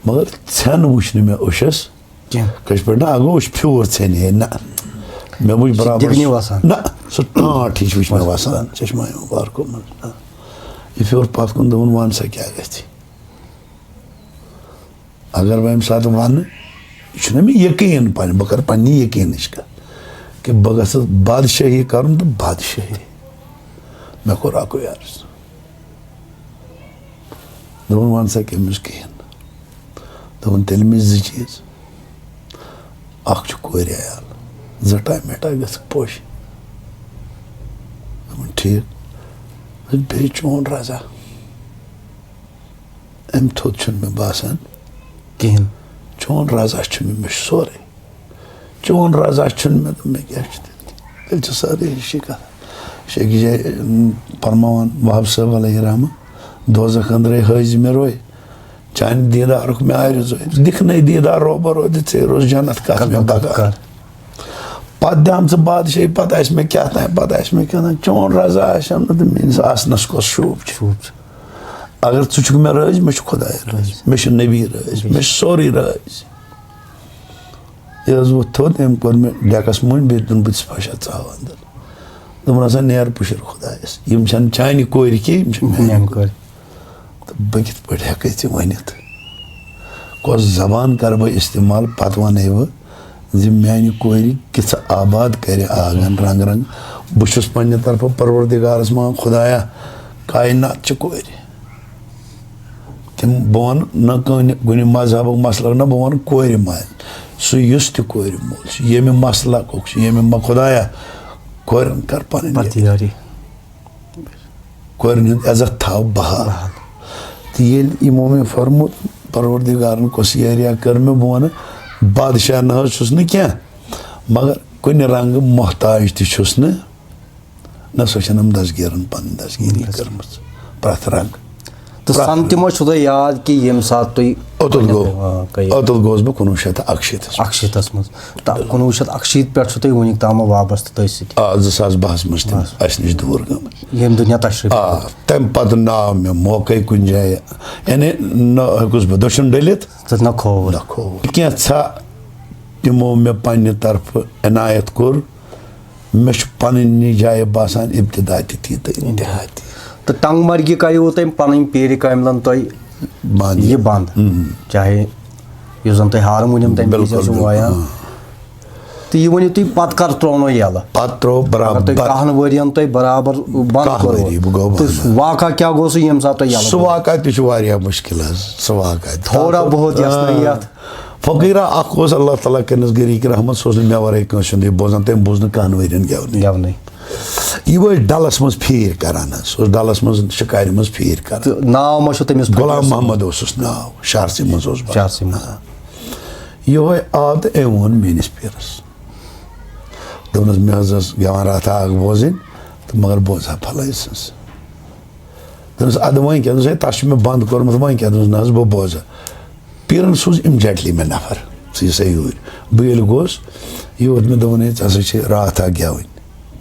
मगर छन वुच मे उशस कश पे ना अगो उश फ्यूर छे ना मे वो बराबर ना सो टाट हिश वुच मे वसान चश्मान मुबारकों मज यह फ्योर पत कुन दोन वन सा क्या गि अगर बह अम सात वन यह मे यकीन बह कर पन्नी यकीन कि बह गस बादशाही कर तो बादशाही मे कोर अको अर्ज दोन वन सा कमिस कहें दोन तेल मे जी चीज अख कोर आयाल जटा मेटा गस पोश ठीक बे चोन राजा अम थोद मे बासान कहें चोन राजा मे सोरे चोन राजा मे तो मे क्या तेल सारे शेखी जाए फरमान वहाब साहब अलैहि रहमा दोजख अंदर हज मे रोय चान दीदार मे आय दिखन दीदार रोब रो रोज जन्नत कर मे बकार पत दम ज बादशाही पत मे क्या पत मे क्या चोन राजा आम तो मेस आसनस कस शूब अगर च मे रज मे खुदाय रज मे नबी रज मे सोरी रज यह वो थोद अम कोर मे डेकस मुन बे दुन बस फशा चाव अंदर दोपन नेर पुशर खुदायस यम चान कोर की तो बह कित पे हेक वनित कस जबान कर बह इस्तेमाल पत वन बह मानि कोर किस आबाद कर आंगन रंग रंग बहुस पन्ने तरफ परवरदिगारस मान खुदाया कायनात कोर तम बह वन न कुन मजहब मसल न बह वन कोर माल सुस तोर मोल ये मसला कुक ये खुदाया कोरन कर पन कोरन इज्जत थाव बहाल तो ये इमो मे फरमुत परवरदिगारन कस एरिया कर मे बह वन बादशाह न क्या मगर कुन रंग मोहताज तुस न सो दसगीरन पन दसगीरी कर्म प्रथ रंग तो सन तमो याद कि ये सात ओतुल गोस बह 1961 मज 1961 पे वनिक ताम वाबस्त तथ 2012 मज अस नश दूर ये दुनिया तशरीफ तम पत नाव मे मौके कुन जाए यानी न हकुस बह दशन डलित न खोल क्या तमो मे पन्ने तरफ इनायत कोर मे पन्न जाए बासान इब्तदा ती तो इंतहा तो टंगमर्गी करो तम पन पीर कमलन यह बंद चाहे इस जन हारम वनिम तम वायान तो यह वनियो तुम पत कर त्रो यल पत त्रो बराबर 10 वरियन तुम बराबर बंद तो वाक़ा क्या गो सह ये सात सह वाक़ा तह मुश्किल सह वाक़ा थोड़ा बहुत यथ फ़कीरा अल्लाह ताला कनिस गरी की रहमत सह मे वर कंस बोजान तम बोज न 10 वरियन गेवन यह डलस मज फीर करान डलस मज शिकार मज फीर कर नाव तमिस गुलाम मोहम्मद नाव शारसी मज ये आव तो अम वो मेस पीरस दोपस मे गेवान राथा बोजन तो मगर बोजा फल सज दोपस अद वो क्या तस मे बंद कोर्मुत वो क्या ना बह बोजा पीरन सूज इमीडिएटली मे नफर सही यूर बह गोस यह वो मे दोपन ऐसा राथा गेवन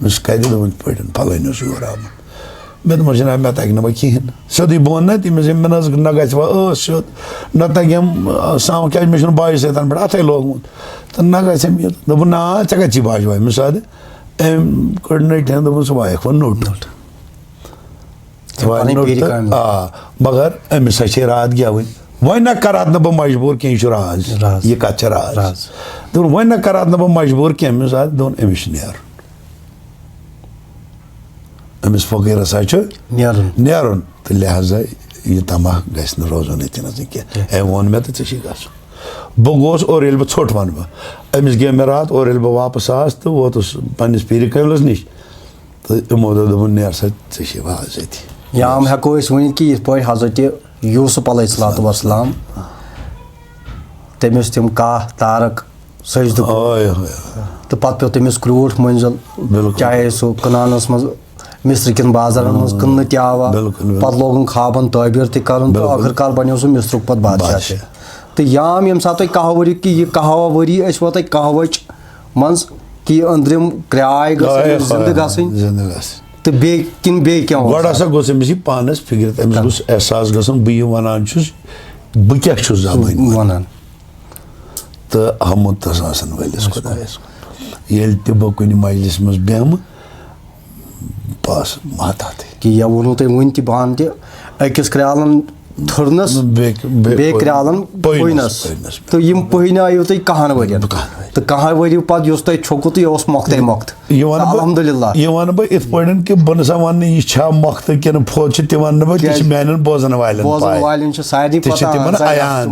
कद पे फलान योर आम मे दोप जनाब मे तक ना कहें सोदी बोन ना तमिस मे न गो सोद न तगम साम क्या मे बाय सतन पे अथे लोगमुत तो न गम ये दोप ना ऐ गी बाज वाय मिसाल अम कड़ नटन दोप सह वायक वो नोट मगर अमिस रात गेवन वो न कर बह मजबूर कह राज यह कत राज दोप वो न कर बह मजबूर कह मिसाल दोन अमिस नेर अमिस फ़कीरस नेरुन तो लिहाजा यह तमाह गस रोजन ये क्या वोन मे तो गे बह गोस और बह ोट वन बह अमिस गे मे रात और बह वापस आस तो वोतुस पन्निस पीर कमलस निश तो यमो दोपन नेर सा वाज ये या हम हेको वन कि ये पे हजरत यूसुफ अलैहिस्सलातु वस्सलाम तमिस तम काह तारक सजद तो पत पे तमिस क्रूठ मंजिल चाहे सो कनानस मज मिस्र किन बाजारन मज कन्न ते आवा बिल्कुल। पत लोगन खाबन ताबीर ते करन तो आखिरकार बन्यो सो मिस्रुक पत बादशाह तो याम यम साथ कहवरी कि यह कहवा वरी वो कहवच मज कि अंदरिम क्राय जिंद गन तो बे क्या गड हसा गोस अमिस यह पानस फिक्र अमिस गोस एहसास गसन बह वनान छुस बह क्या छुस ज़बान वनान तो हमतस आसन वलिस खुदायस येल ते बह कुन मजलिस मज बेहम बस माता कि यह वो तुम वन तहन तकिस क्रालन थुरनस बे क्रालन पहनस तो यम पहन आयो तुम कहन वरियन तो कह वरी पत तुम छोकु तो यह मोख्त मोख्त अलहमदुलिल्लाह यह वन बह इत पे कि बह ना वन यह मोख्त कि फौज तह वन बह तह मान बोजन वाले तिमन अयान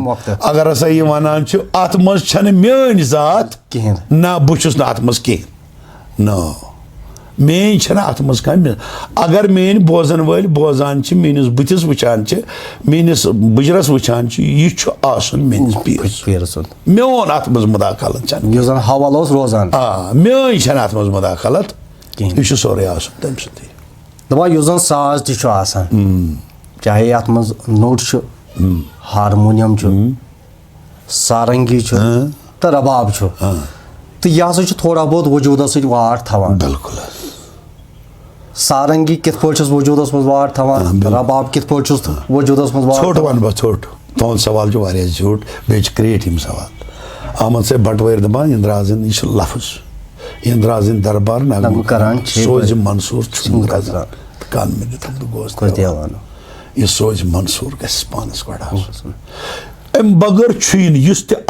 अगर हसा यह वनान अत मज मेन जात ना बहुस ना अत मज कह नो मेन अत मज कह अगर मेन बोजन वाल बोजान मेनिस बुतिस वुचान मेनिस बुजरस वुचान यह आसन मेनिस पीरस मेन अत मज मुदाखलत हवाल रोजान मेन अत मज मुदाखलत यह सोरे आसन तम सदी दपान यह साज तह चाहे अत मज नोट हारमोनियम सारंगी तो रबाब तो यह हसा थोड़ा बहुत वजूद वाट थवान बिल्कुल सारंगी कित पे वजूदस मज वाट थवान रबाब कित पे वजूदस मज छोट वन बह छोट तुद सवाल झूठ बे क्रिएट यम सवाल अहमद से बटवर दपान इंद्राजन यह लफ्ज इंद्राजन दरबार नगम करान सोज मंसूर कान में गोस यह सोज मंसूर गस पानस गो अम बगैर छुन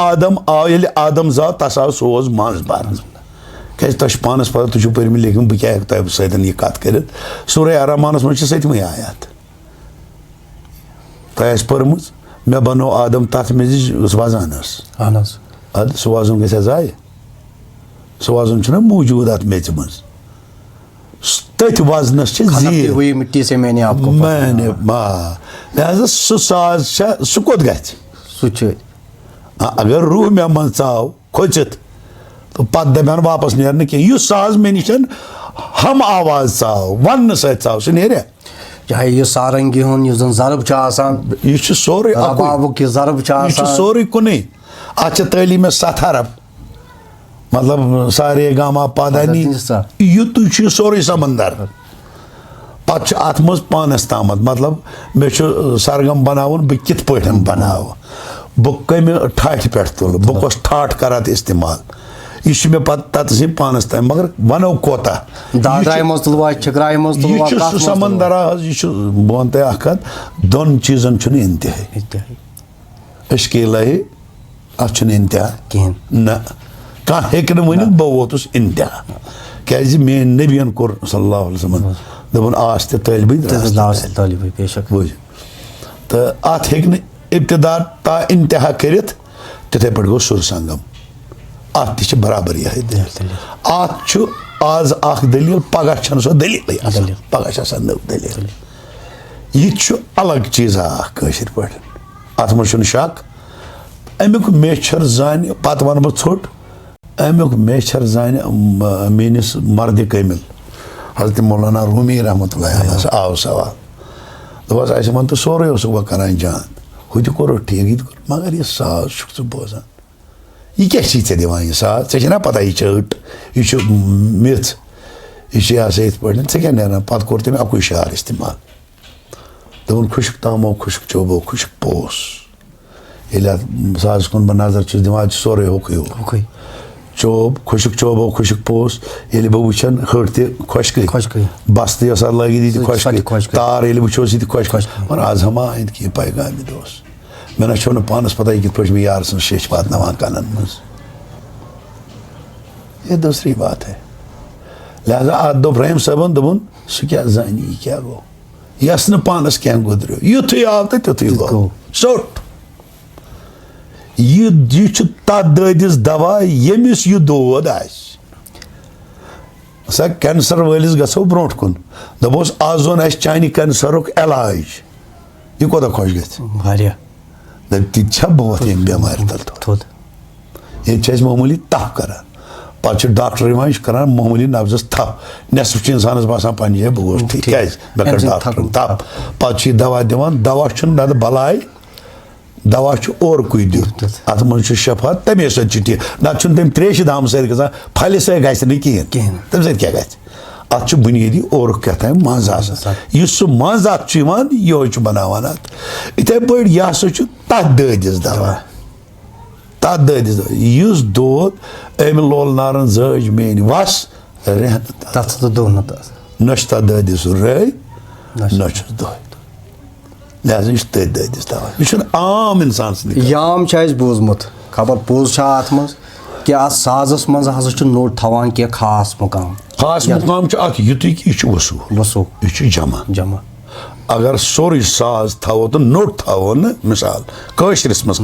आदम आव ये आदम जा तस आव सोज मज बार क्या तह पानस पता तुम पर्म लिखम बह क्या तह सतन यह कत कर सूरह रहमानस मज सतम आयात तह पर्म मे बनो आदम तथ मे वजान अद सह वजन गि जाय सह वजन मौजूद अत मेच मज तथ वजनस मिट्टी से मैंने लिहाजा सह साज सह कोत ग अगर रूह मे मन चाव खोचित तो पत दपान वापस नेरन कह साज मे निश हम आवाज चाव वन सौ सह नेर चाहे यह सारंगी हुन यह जरब यह सोरे रबाबुक जरब सोरे कुन अत तलीम 7 अरब मतलब सारे गामा पादानी युत सोरे समंदर पत अत मज पानस तामत मतलब मे सरगम बनावन बह कित पे बनाव बह कम ठाठ पे तुल बह कस ठाठ कर इस्तेमाल यह मे पत पानस ताम मगर वनो कोता यह समंदर यह बह वन तह कत दोन चीजन इंतहा अशकील अत इंतहा न कह हेक वन बह वोतुस इंतहा क्या मेन नबियन कोर सल्लल्लाहु अलैहि वसल्लम दपन आस तलब तो अत हेक इब्तदा ता इंतहा कर तिथे पे गो सुर संगम अत तह बराबर यह अत आज दलील पगह सो दलील पगह नव दलील यह अलग चीज़ पे अत मज शक अमुक मेचर जान पत वन बह ोट अमुक मेचर जान मेनिस मर्द कमिल हजरत मौलाना रूमी रहमतुल्लाह आव सवाल दपास ऐसे मन तो सोरे वह करान जान हु कोर ठीक यह मगर यह साज बोजान यह क्या चे दिवान यह साज ऐ पता यह चट यह मिथ यह इत पे क्या नेरान पत कोर तम अकु शार इस्तेमाल दोपन खुशक तामो खुशक चोबो खुशक पोस ये साज कुन बह नजर दिवान सोरे होक चोब खुशक चोबो खुशक पोस ये बह वुचन हट तश गई बस तस लगित खुश तार ये वोस यह खुश और आज हम आंद कि पैगाम दोस मे ना छो पानस पता कित पे मैं यार शेष वातनावान कनन मज यह दूसरी बात है लिहाजा अत दोप रहीम साहबन दोपन सह क्या जानी यह क्या गो यस न पानस क्या गुजरो युथु आव तो तुथु गो सोट यह तथ ददिस दवा यमिस यह दोद सा कैंसर वलिस गो ब्रो कुन दपोस आज ओन चानि कैंसरुक इलाज यह कोता खुश ग दप ती बह वो बेमार तल थोद ये मामूली तफ करान पा डॉक्टर यह करान मामूली नब्जस थप नेसफ इंसानस बासान पे जाए बह गोस ठीक क्या मे कर डॉक्टर थप पे दवा दिवान दवा ना बलाय दवा और कुछ दुत अत मन शफा तमे सत्य ना तम त्रेश दाम सत ग फल सह ग कहें तम सत क्या अत बुनियादी और क्या मज सह मज अत यह बनावान अत इथे पे यह हसा तथ ददिस दवा तथ ददिस दवा दोद अमि लोल नारन जज मेन वस रहन न तथ ददिस रय न दह लिहाजा यह तथ ददिस दवा यह आम इंसान याम बोजमुत खबर पोज अत मज कि अत साजस मज हसा नोट थवान कह खास मुकाम अत युतु कि यह वसूल यह जमा अगर सोरे साज थो तो नोट थो न मिसाल कशरस मज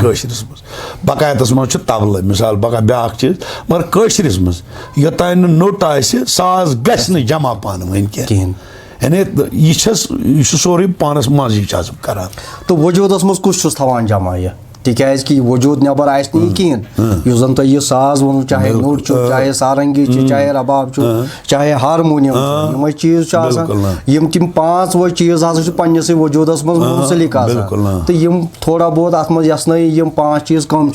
बकायतस मज तबल मिसाल बका ब्या चीज मगर कशरस मज योतान नोट साज गि जमा पान वन कहें यानी यह सोरे पानस मज कर तो वजूदस मज कुछ थवान जमा यह तिकाज कि वजूद नबर आस कहें जन तुम यह साज वो चाहे नोट चाहे सारंगी चाहे रबाब चाहे हारमोनियम यम चीज तम पांच वो चीज हसा पन्नस वजूदस मज मुंसलिक तो यम थोड़ा बहुत अत मज यसन यम पांच चीज कम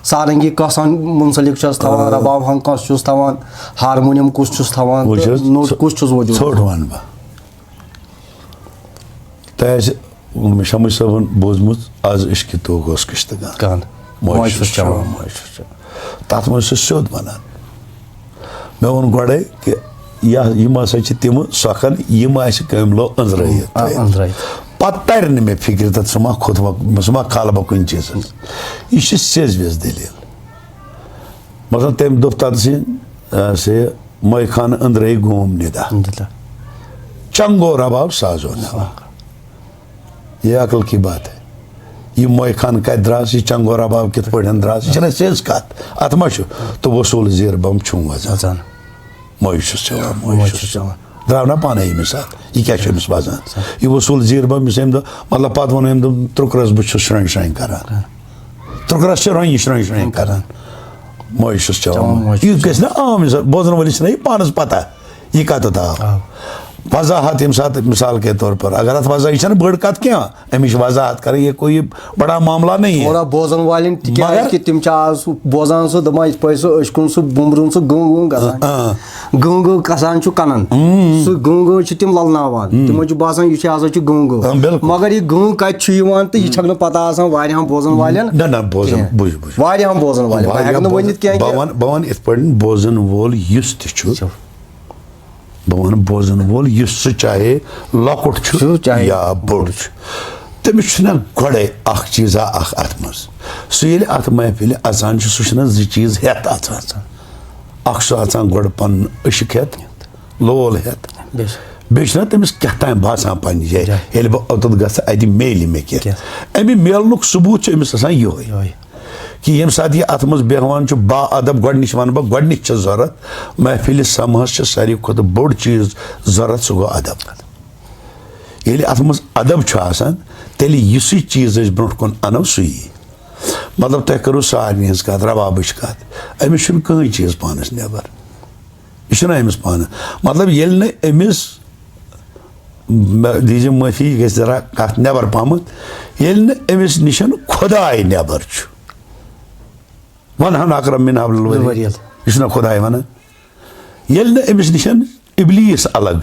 सारंगी कस मुंसलिक थवान रबाब हंग कस थवान हारमोनियम कुछ थवान नोट कुछ वजूद वन बह शमी सबन बोजमुत आज इश्क तो कश्तगान तथ मज सोद वनान मे वोन गए कि यम हसा तम सखन यम कमलो अंजर पे तर मे फिक्र तथ सह खुद सह खाल कुन चीज यह सेज वेज दलील मतलब तम दोप तथ से मई खान अंदर घूम निदा चंगो रबाब साजो नवा ये अकल की बात है यह मोय खान कत द्रास यह चंगो रबाब कित पे द्रास यह सेज कत अत मा तो वसूल जीर बम छू वजान मोयुस द्राव ना पान मिसाल यह क्या वजान यह वसूल जीर बम मतलब पे वो त्रुक्रस बह श्रंग श्रंग कर त्रुक्रस रोन श्रंग कर मोयुस यह गि आम बोजन वलिस ना पानस पता यह कत आव वजाहत यम साथ मिसाल के तौर पर अगर अत वजह यह बड़ कत क्या अमिश वजाहत कर ये कोई बड़ा मामला नहीं है बोजन वाल तम आज बोजान सह दपान इत पे सह अशकुन सह बुमरुन सह गूं गूं कसान कनन सह गूं तम ललनावान तमो बासान यह हसा गूं मगर यह गूं कत तो यह छक पता वारियाहन बोजन वालियन बोजन वाल वनित बह वन इत पे बोजन वोल युस तह बह वन बोजन वोल सह चाहे लकुट या बोड़ तमिस गए चीज़ा अत मज सह अत महफिल अचान सह जी चीज हेत अचान गो पन अशिक हेत लोल हेत बेना तमिस क्या बासान पे जाए ये बह ओत गत मेल मे कह अमि मेलनुक सबूत अमिस ये कि यम सात यह अत मज बेहवान बाअदब गडनिश वन बह गडनिश जरूरत महफिल समहस सारी खुद बोड़ चीज जरूरत सह गो अदब ये अत मज अदब तेल इस चीज ब्रो कुन अनो सही मतलब तुम करो सारनी हज कत रबाबच कत अमिस कहीं चीज पानस नबर यह अमिस पान मतलब ये अमिस दीजिए माफी गि जरा कत नबर पमत ये अमिस निश खुदाई नबर वन हम अकरम मिन हब्लिल यह खुदाई वन ये अमिस निश इबलीस अलग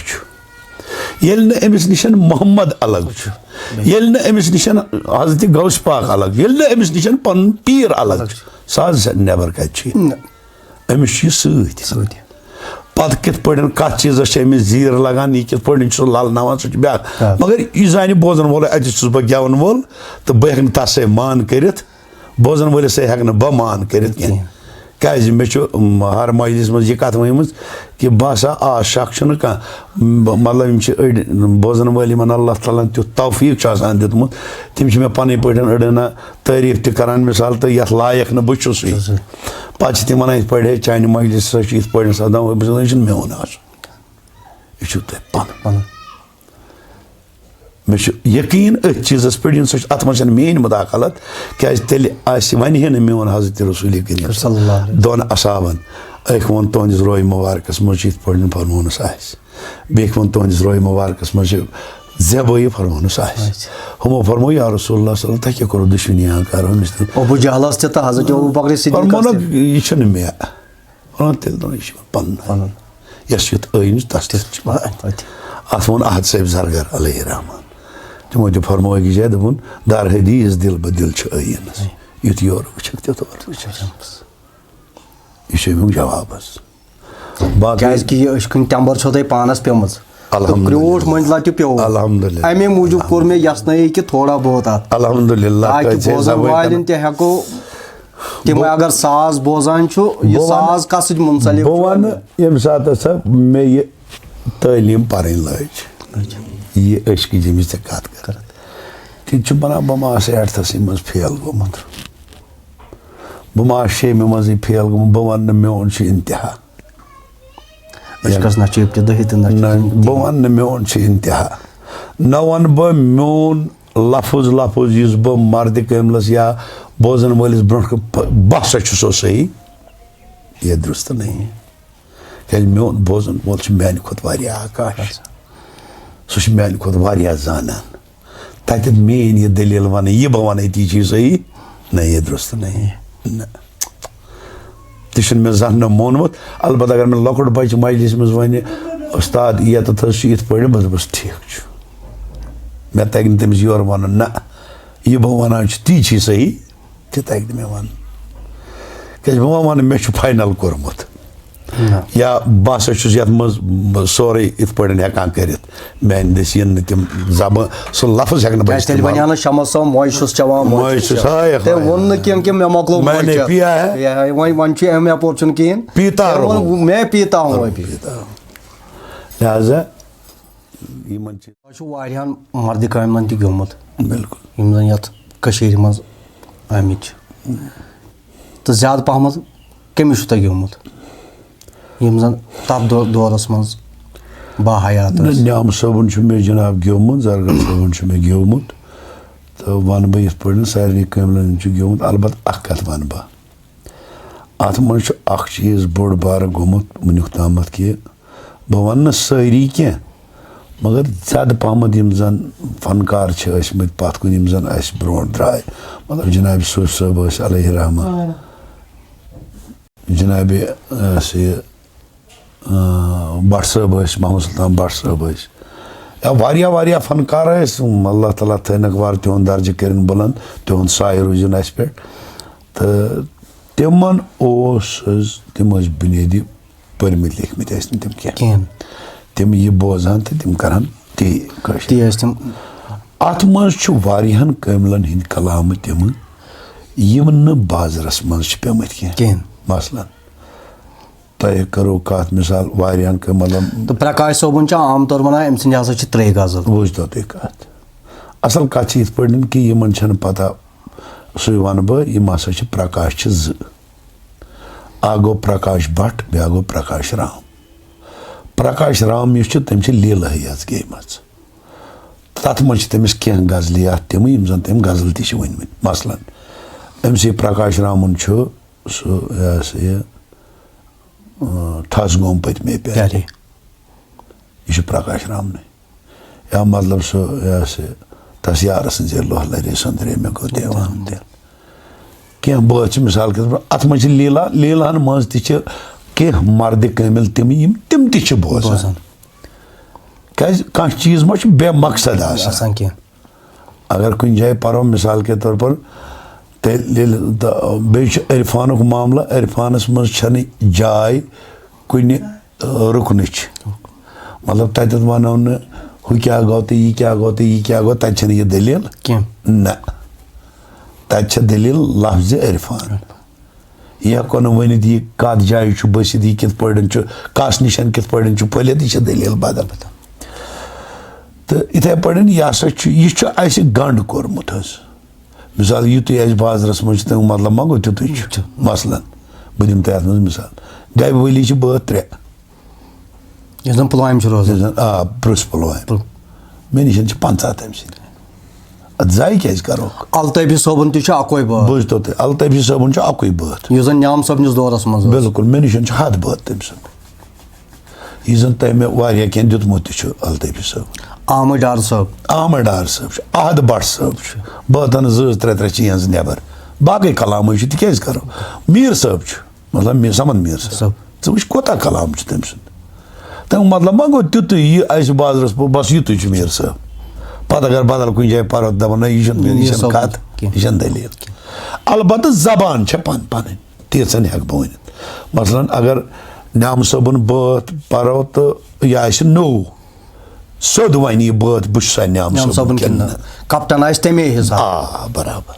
ये अमिस निश मोहम्मद अलग ये अमिस निश हजरत गौस पाक अलग ये अमिस निश पन पीर अलग सह नबर कत अमिस सत पत कित कत चीज अमिस जीर लगान यह कित ललनावान सह ब्या मगर यह जान बोजन वोल अत बह गेवन वोल तो बह हेक तस मान कर बोजन वलिस हेक बह मान कर क्या मे हर मजलिस मज यह कत वन कि बसा आ शक कह मतलब अड़ बोजन वल अल्लाह ताला तुत तौफीक दितमुत तम मे पन पे अड़ना तारीफ तरान मिसाल तो ये लायक न बहुत पे तम वन इत पे चान मजलिस इत पे सपदान यह मेन यह पन मे यकीन अथ चीज़स पे अत मे मेन मुदाखलत क्या तेल वन मेन हजरत रसूल करीम दोन असाबन अख वो तुंदिस रोय मुबारकस मज फरमोनस बेख वो तुंदिस रोय मुबारकस मज ज़ेबई फरमोनस हमो फरमो या रसूलुल्लाह सल्लल्लाहु अलैहि क्या करो दुश्मनी करो अबू जहलस ते हज़रत अबू बकर सिद्दीक़ यह मे तेल दोन यह पन यस युत ऐन तस अत वो अहद साहब जरगर अलैहि रहमान तमो तो फरमो अकिस जाए दोन दर हदीस दिल बदिल ऐन युत योर वुचक तोर यह अमुक जवाब क्या टम्बर छो तुम पानस पेम क्रोट मंजला पे अल्हम्दुलिल्लाह अमे मूजूब कोर मे यसनई कि थोड़ा बहुत अल्हम्दुलिल्लाह बोजन वालन तेको तिम अगर साज बोजान यह साज कस मुंसलिक बह वन यम सात हसा मे यह तालीम पढ़ लज यह अशक जमिस ते कत कर तब बनान बह मास 8थस मज फेल गोमुत बह मास 6 मज फेल गोमुत बह वन मोन इंतहा बह वन मोन इंतहा न वन बह मोन लफज लफज इस बह मर्द कमलस या बोजन वलिस ब्रो बह सो सही यह दुरुस्त नहीं क्या मोन बोजन वोल माने खुद आकाश सह माने खुद जानान तत मेन यह दलील वन यह बह वन ती चीज सही न यह दुरुस्त नहीं न तह मे जन मोनमुत अलबत् अगर मे लकुट बच मजलिस मज वन उस्ताद ये इत पे बस ठीक मे तक तमिस योर वन ना यह बह वन ती चीज सही तह तक मे वन क्या बह वन मे फाइनल कोर्मुत या बह ये मज सोरे इत पे हेकान कर मान दस इन तम जब सह लफ्ज हेक लिहाजा मर्द कामन तोमुत बिल्कुल ये मज आमित तो ज्यादा पहमत कमिस गोमुत तथ दौरस मज बाहयात न्याम सबन मे जनाब गोमुत जरगर सबन मे गोमुत तो वन बह इत पे सारे कमलन गोमुत अलबत् कत वन बह अत मज चीज़ बोड़ बार गोमुत वनुक तामत कि बह वन सारी क्या मगर ज्यादा पहमत जन फनकार पत कुन जन ब्रो द्राय मतलब जनाब सूफ साहब अलैहि रहमान जनाब भट्ट साहब मोहम्मद सुल्तान भट्ट साहब या वारिया फनकार अल्लाह ताला थनक वार तिहद दर्ज कर बुलंद तिहद साय रूजन अस पे तो तिमन तम बुनियादी पर्मित लिखमित तम क्या तम यह बोजान तो तम करान ती अत मज वारियान कामिलन हिंद कलाम तम यम न बाजरस मज पेमत क्या मसलन तय करो कत मिसाल वारियान मतलब तो प्रकाश सोबन आम तौर वन अम सद हसा 3 गजल बुझ तो तुम कत असल कत इत पे कि यमन छन पता सु वन बह यम हसा प्रकाश ज गो प्रकाश भट्ट बया गो प्रकाश राम यह तम लीला गेम तथ मज तमिस कह गजलियात तम जन तम गजल तम वन मसलन अमस प्रकाश रामन सह ठस गोम पत्मे पे यह प्रकाश रामन या मतलब सह तस यार सजे लोह लरे संदरे मे गो देवान दिल क्या बात मिसाल के अत मज लीलान मज कह मर्द कामिल तम बोजान क्या चीज मा बेमकसद अगर कुछ जाए पढ़ो मिसाल के तौर पर बे इरफानुक मामला इरफानस मज जाय कुन रुकन मतलब तत वनो न हु क्या गो तो यह क्या गो तो यह क्या गो तत यह दलील न तत दलील लफ्ज इरफान यह हेको वनित यह कत जाय बसित यह कित पे कस निशन कित पे फलित यह दलील बदल तो इथे पे यह गंड कोर्मुत मिसाल यु बाजरस मज मतलब मा गो तुत मसलन बह दिम तथ मज मिसाल गब वली बह 3 पुलवाम रोजान ब्रुस पुलवाम मे निश 50 तम जाय क्या करो Altaybi sobun tü akoy bu. बोझ तो अलतफी सबन अकुई बात Yüzün Nyam sobnis doras manz. बिल्कुल मे निश हद बात तम सुन यह जन तह मे वारिया कह दितमुत अलतफी सब Ahmet Dar sob. आमर डार सब अहद भट्ट सब बहतन जज त्रे त्रे चीज नबर बाकी कलाम तिज करो मीर सब मतलब समन मीर सब वे कोता कलाम तम सुन तम मतलब मा गो तुत यह बाजरस बस युत मीर सब पत अगर बदल कुछ जाए पर दपान यह कत यह दलील अलबत् जबान पन पन तीन हेक बह वन मसलन अगर न्याम सबन बात परो तो यह नो सोद वन यह बात बस न्याम सबन कप्तान आस तमे हिसाब. आ बराबर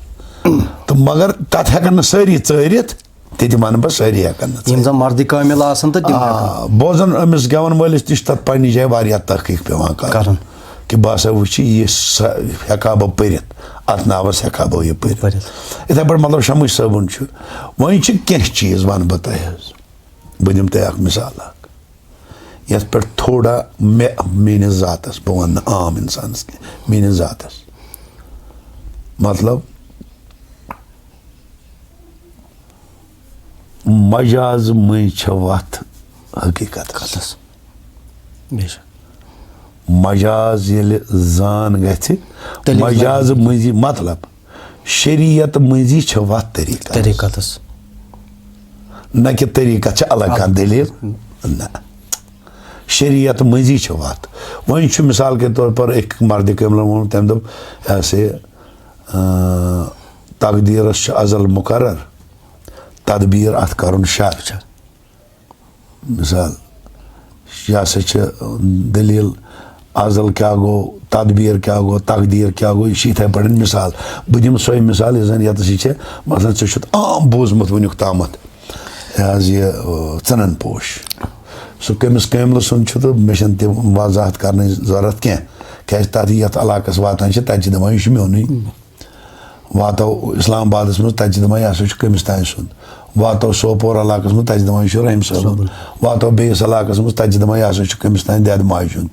तो मगर तथ हेकन सारी चरित ते वन बह सारी हेकन Yim zan mardi kamil asan da tim. बोजन Amish given Wallis निश तथ पन्नी जाए वारिया तहकीक पेवान करन कि बह हसा वुच यह हेका बह परित अत नावस हेका बह यह परित इथे पे मतलब शमुश सबन वन कह चीज वन बह तह बह दिम तह मिसाल ये पे थोड़ा मेनिस जातस बह वन आम इंसान मेनिस जातस मतलब मजाज मज वत हकीकत मजाज ये जान गि मजाज मजी मतलब शरीयत मजी वत तरीक़त न कि तरीक़त अलग कह दलील न शरीयत मजी वत वन मिसाल के तौर पर एक मर्द कमल वो तम दप ऐसे तकदीरस अजल मुकर्रर तदबीर अत कर शर मिसाल यह हसा दलील अजल क्या गो तदबीर क्या गो तकदीर क्या गो यह इथे पे मिसाल बह दिम सो मिसाल जन ये मसलन े आम बोजमुत वनुक तामत यह चनन पोश सह कमिस कमल सुन तो मे तम वजाहत कर जरूरत क्या तथ ये इलाकस वातान तत दपान यह मेन वातो इस्लामाबाद मज तत दपान यह हसा कमिस तान सुन वातो सोपोर इलाकस मज तत दपान यह रहीम साहब वातो बेस इलाकस मज तत दपान यह हसा कमिस तान दैद माज हुंद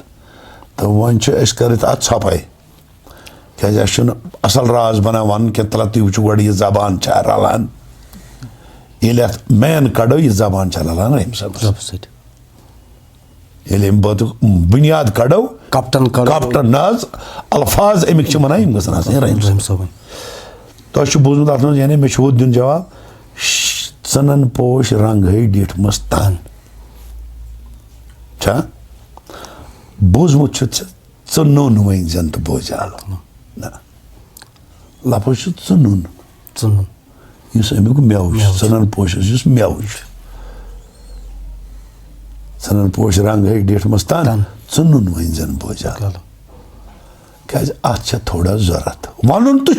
तो वन कर अत छपाई क्या असल राज बना वन क्या तला तुम वो गो यह जबान रलान ये मैन कड़ो यह जबान रलान रहीम साहब ये बात बुनियाद कड़ो कप्टन नाज अल्फाज अमिक वन रहीम साहब तुम बूजमुत अत मज यानी मे दिन जवाब चनन पोश रंग डिठ मस तन बूजमुत च नोन वन जन तो बोजाल ना लफज च नोन अमुक मेव चनन पोश मेव चनन पोश रंग डिठ मस तन च नोन वन जन बोजाल क्या अत थोड़ा जरूरत वन तो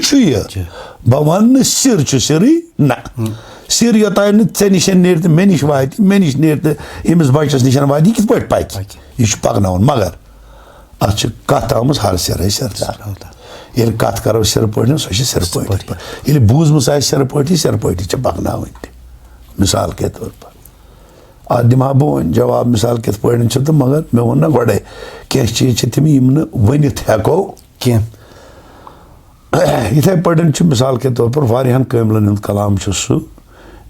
बह वन सिर सिरी ना सिर योतान ऐ निश नीर तो मे निश वात मे निश नीर तो अमिस बचस निश वात यह कित पक यह पकन मगर अत कत आम हर सिर सिरदार ये कत करो सिर पे सो सिर पे बूजम आ सिर पे पकन मिसाल के तौर पर अत दिमा बह जवाब मिसाल कित पे तो मगर मे वो ना गोड़े कह चीज तम वन हेको कह इथे पे मिसाल के तौर पर वारियान कामिलन कलाम सह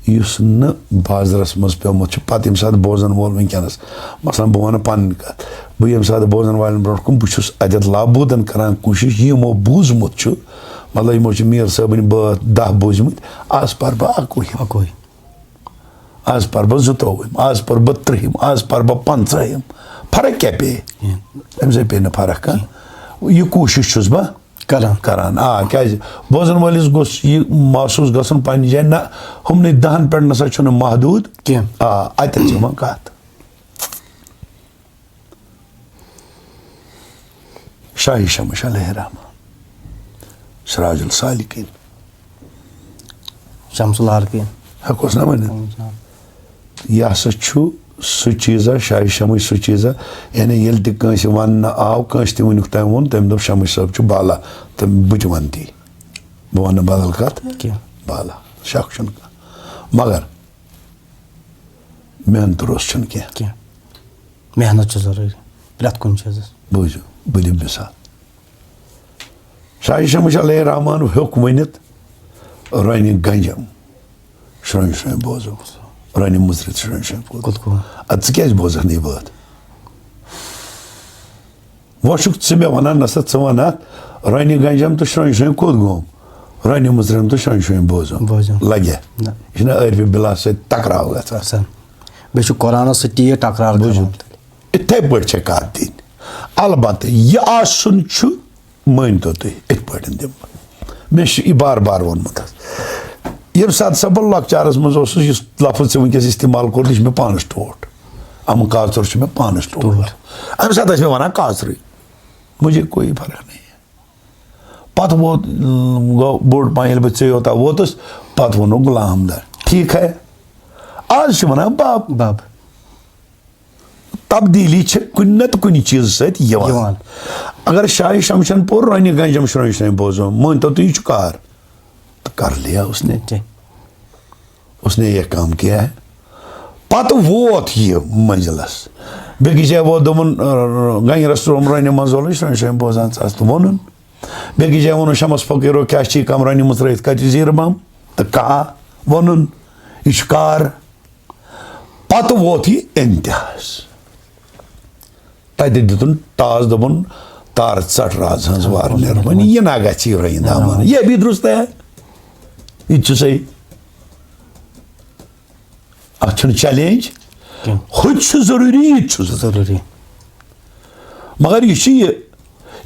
युस न बाजरस मज पेमुत पत ये सात बोजन वोल वनकस मसलन बह वन पन कत बह ये सात बोजन वाले ब्रो कुन बहुत अदत लाबूदन करान कोशिश यमो बूजमुत मतलब यमो मीर साहबन बात 10 बूजमुत आज पर बह अकुई आज पर बह 22 आज पर बह 30 आज पर बह 50 फर्क क्या पे अमे पे फर्क यह कोशिश बह करान क्या बोजन वालिस गोस यह महसूस गसन पन्ने जाए ना हमने 10 पे नसा महदूद अत कत शाही शमश अलैहिर्रहमा सिराजुल सालिकीन शमसुल आरकीन हेकोस ना वन यह हसा सह चीज़ा शाही शमश सह चीज़ा यानी ये तस वन आव कंस तक तम वो तम दप शमश साहब बाला तो बह वन ती बह वन बदल कत बाला शक मगर मेहनत रोस कह मेहनत जरूरी प्रत कुन बूझो बह दिम मिसाल शाह शमश अलैहिर्रहमान हेक Vanit run Ganjam Chiron Chiron बोजो रन मुजरत श्रोन श्रोन अद क्या बोजक नहीं बात वशुक मे वन नसा वन रन गंजम तो श्रोन श्रोन कोत गोम रन मुजरम तो श्रोन श्रोन बोजो लगे यह अरबी बिला तकराव गसान बे कुरान सी टकरार इथे पे कत दिन अलबत् यह आसन मान तो तुम इत पे दिम मे बार बार वोनमुत ये सात सा बह लकचारस मज लफ्ज वनकस इस्तेमाल कोर यह मे पानस टोट अम कातर मे पानस टोट अम सात मे वन कातर मुझे कोई फर्क नहीं है पत वो बोड़ पान बह योता वोतस पत वो गुलाम दर ठीक है आज वन बाब बाब तब्दीली कुन तो कुन चीज सवान अगर शाह शमशन पोर रन गंजम श्रोन श्रोन बोजो मान तो यह कार तो कर लिया उसने यह काम किया है पत वोत यह मंजिलस बेकिस जाए वो दोपन गंज रस्तोम रन मजोल श्रोन श्रोन बोजान तो वोन बेकिस जाए वो शमस फकीरो क्या कम रन मुत कत जीर बम तो कहा वोन यह कार पत वोत यह इंतहास तत दितुन टास दोपन तार चट राज हज वार मेहरबानी यह ना गि रहीन दामान यह भी दुरुस्त है यह सही अत चैलेंज खुद जरूरी यह जरूरी मगर यह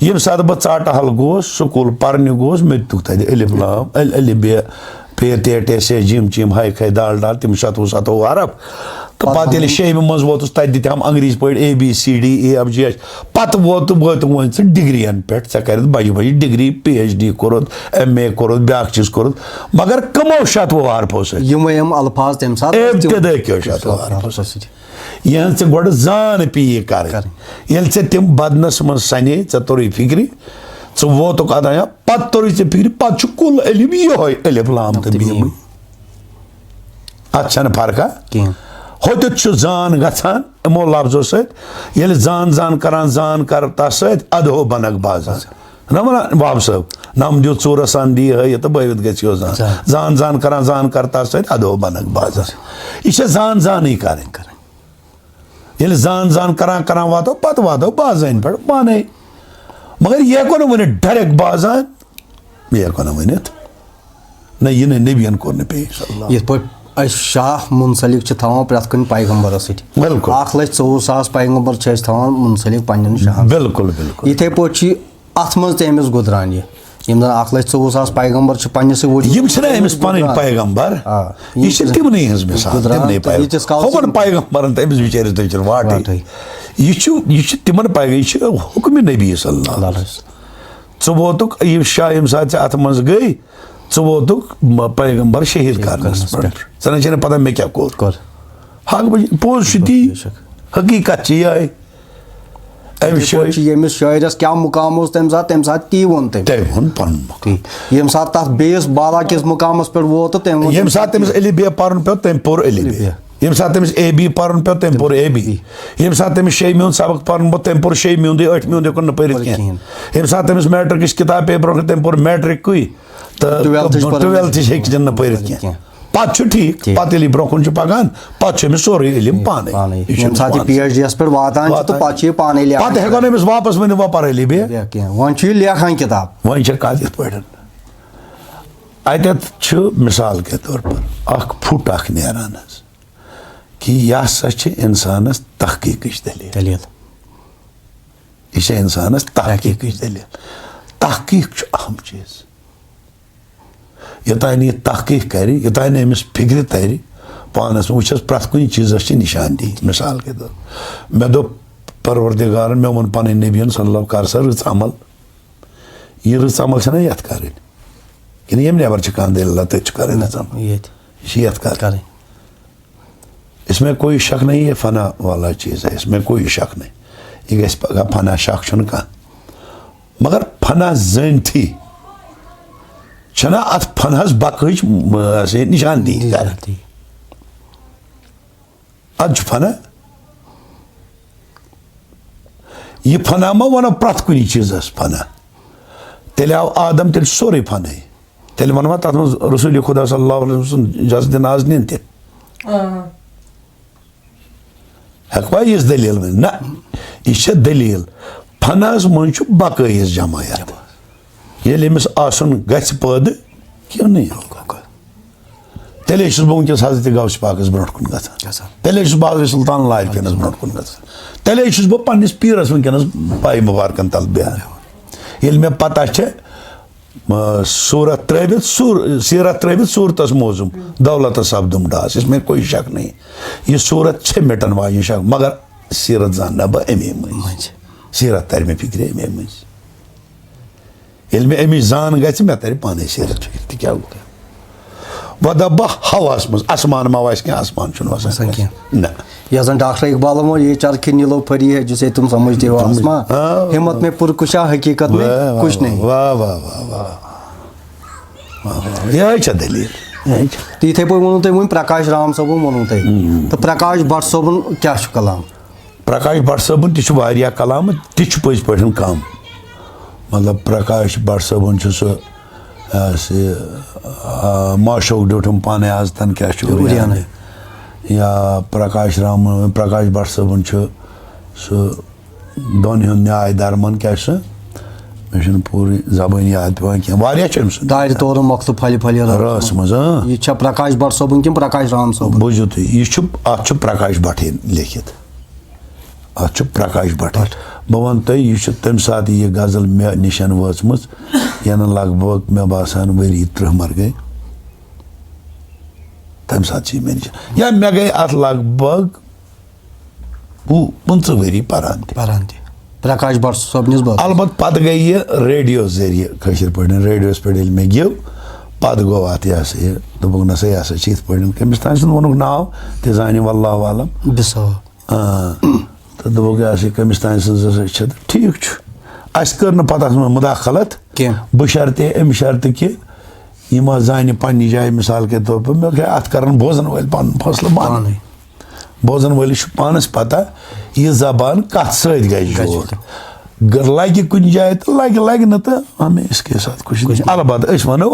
ये सात बह चाट हल गोस स्कूल पर्न गोस मे तुक तत अलिफ लाम अल बे पे ते टे से जिम चिम हाई खाई दाल डाल तिम सतवो अरब तो पत ये शेम मज वोतुस तत दित हम अंग्रेज पे ABCD EFG पत वोत वन डिग्रियन पे कर बज बज degree PhD core MA core ब्या चीज कोर मगर कमो शतवो अरफो अल्फाज तम इब्तदाई शतवो अरफो यह ऐ गो जान पी कर तिम बदनस मज सने तोर फिक्र वोतुक अदा पत तोर फिक्र पत कुल अलिफ ये अलिफ लाम तो बीम अत फर्क होत जान गसान इमो लफ्जों सत जान जान कर तस अदहो बनक बाजा ना वन बाब साहब नम दि चूर सान दी है तो बवित गो जान जान कर तस अदहो बनक बाजा यह जान जान कर जान कर वातो पत वातो बाजान पे पाने मगर यह हेको वन डायरेक्ट बाजान यह हेको वनित न यह नबियन कोर न पेश शाह मुंसलिक थवान प्रत कुन पैगम्बर बिल्कुल 1,04,000 पैगम्बर थवान मुंसलिक पन्न शाह बिल्कुल बिल्कुल इथे पे अत मज तमिस गुजरान यह 1,04,000 पैगम्बर पन्नस पन पैगम्बर यह तिमन हज मिसाल पैगम्बर तमिस बिचारिस दचर वाट यह तिमन पैगम हुक्म नबी सल्लल्लाहु अलैहि वोतुक यह शाह यम सात अत मज गई वोतुक पैगम्बर शहीद कर पता मे क्या कोर हक पोज ती हकीकत ये यमिस शायरस क्या मुकाम तम सात ती वोन तम पन यम सात तथ बेस बाला किस मुकामस पे वोत यम सात तमिस अलिफ बे पर्न पे तम पोर अलिफ बे यम सात तमिस AB पर्न पे तम पोर AB यम सात तमिस 6 म्यून सबक पर्न पे तम पोर 6 म्यून 8 म्यून कोन परित यम सात तमिस मैट्रिक किस किताब पेपर तम पोर मैट्रिक कुई तो 12th हे परित पत ठीक पत ब्रोकुन पकान पत सोरे इलम पाने PhD पे वातान तो पे पाने पत हेको नमिस वापस वन वो पर अलिफ बे वन लेखान किताब वन कत इत पे अत मिसाल के तौर पर अख फुट अख नेरान कि यह सा इंसानस तहकीक दलील यह इंसानस तहकीक दलील तहकीक अहम चीज योतान यह तहकीक कर योतान अमिस फिक्र तर पानस वो प्रत कुन चीज़ निशानदी मिसाल के तौर मे दो परवरदिगार मे वो पन नबियन सल्लल्लाहु कर सा रच अमल यह रच अमल छना यत कर कि नबर कह दिल कर कर इसमें कोई शक नहीं है फना वाला चीज़ है इसमें कोई शक नहीं यह गह फना शक कह मगर फना जानती छना अत फनहस बकच निशानदी अज फना यह फना मा वन प्रत कुन चीज़ फना तेल आव आदम तेल सोरे फन तेल वनवा तथ मज रसूल खुदा सल्लल्लाहु अलैहि वसल्लम इजाजत नाज निन ते हकवा इस दलील में ना यह दलील फनस मन बकायस जमायत ये आसन गस पैद क्यों नहीं तेल बह वनकस हजरत गौस पाकस ब्रोट कुन तेल बह सुल्तान लालफेनस ब्रोट कुन तेल बह पन्निस पीरस वनकस पाई मुबारकन तल बहन ये मे पता सूरत त्रित सीरत त्रित सूरतस मोजुम दौलत सब्दुम डास इसमें कोई शक नहीं ये सूरत मिटन वाजन शक मगर सीरत जान बह अमे मज सीरत तर मे फिक्र अमे मज ये अमी जान ग मे तर पाने सीरत फिक्र क्या वह दब हवास मज आसमान मा वस क्या आसमान वसान ना यह जन डॉक्टर इकबाल वो ये चरखी नीलो फरी है जिसे तुम समझते हो आसमां हिम्मत में पुरकुशा हकीकत में कुछ नहीं वाह वाह वाह वाह यह दलील तो इथे पे वो तो प्रकाश राम सबन वो तो प्रकाश भट्ट सबन क्या कलाम प्रकाश भट्ट सबन तह कलाम तह पज पे कम मतलब प्रकाश भट्ट सबन माशोक ड्यूटम पाने आज तन क्या या प्रकाश भट्ट सबन दोन न्याय दरमन क्या मे पूरी जबान याद पे दायरे तौर मकतब फल फल रस मज यह प्रकाश भट्ट सबन कि प्रकाश राम सबन बुझो तुम यह प्रकाश भट्ट लिखित अत प्रकाश भट्ट बह वन तुम तम सात यह गजल मे निशन वचम यन लगभग मे बासान वरी 30 मर गए तम सात मे निशन या मे गई अत लगभग 15 वरी पारान प्रकाश भट्ट सबनिस अलबत् पत गई ये रेडियो जरिए कशर पे रेडियोस पे मे गिव पत गो अत यह दोक नसा यह इत पे कमिस तान वोनुक नाव तह जान वल्लाह आलम तो दोक यह कमिस तान ठीक अस कर पता मुदाखलत बशर्ते अम शर्त कि यह जान पन्नी जाए मिसाल के तौर पर मे अत कर बोजन वल पन फैसला मान बोजन वलिस पानस पता यह जबान कत सत जोर लगे कुछ जाए तो लगे न तो हमें इसके साथ कुछ नहीं अलबत् वनो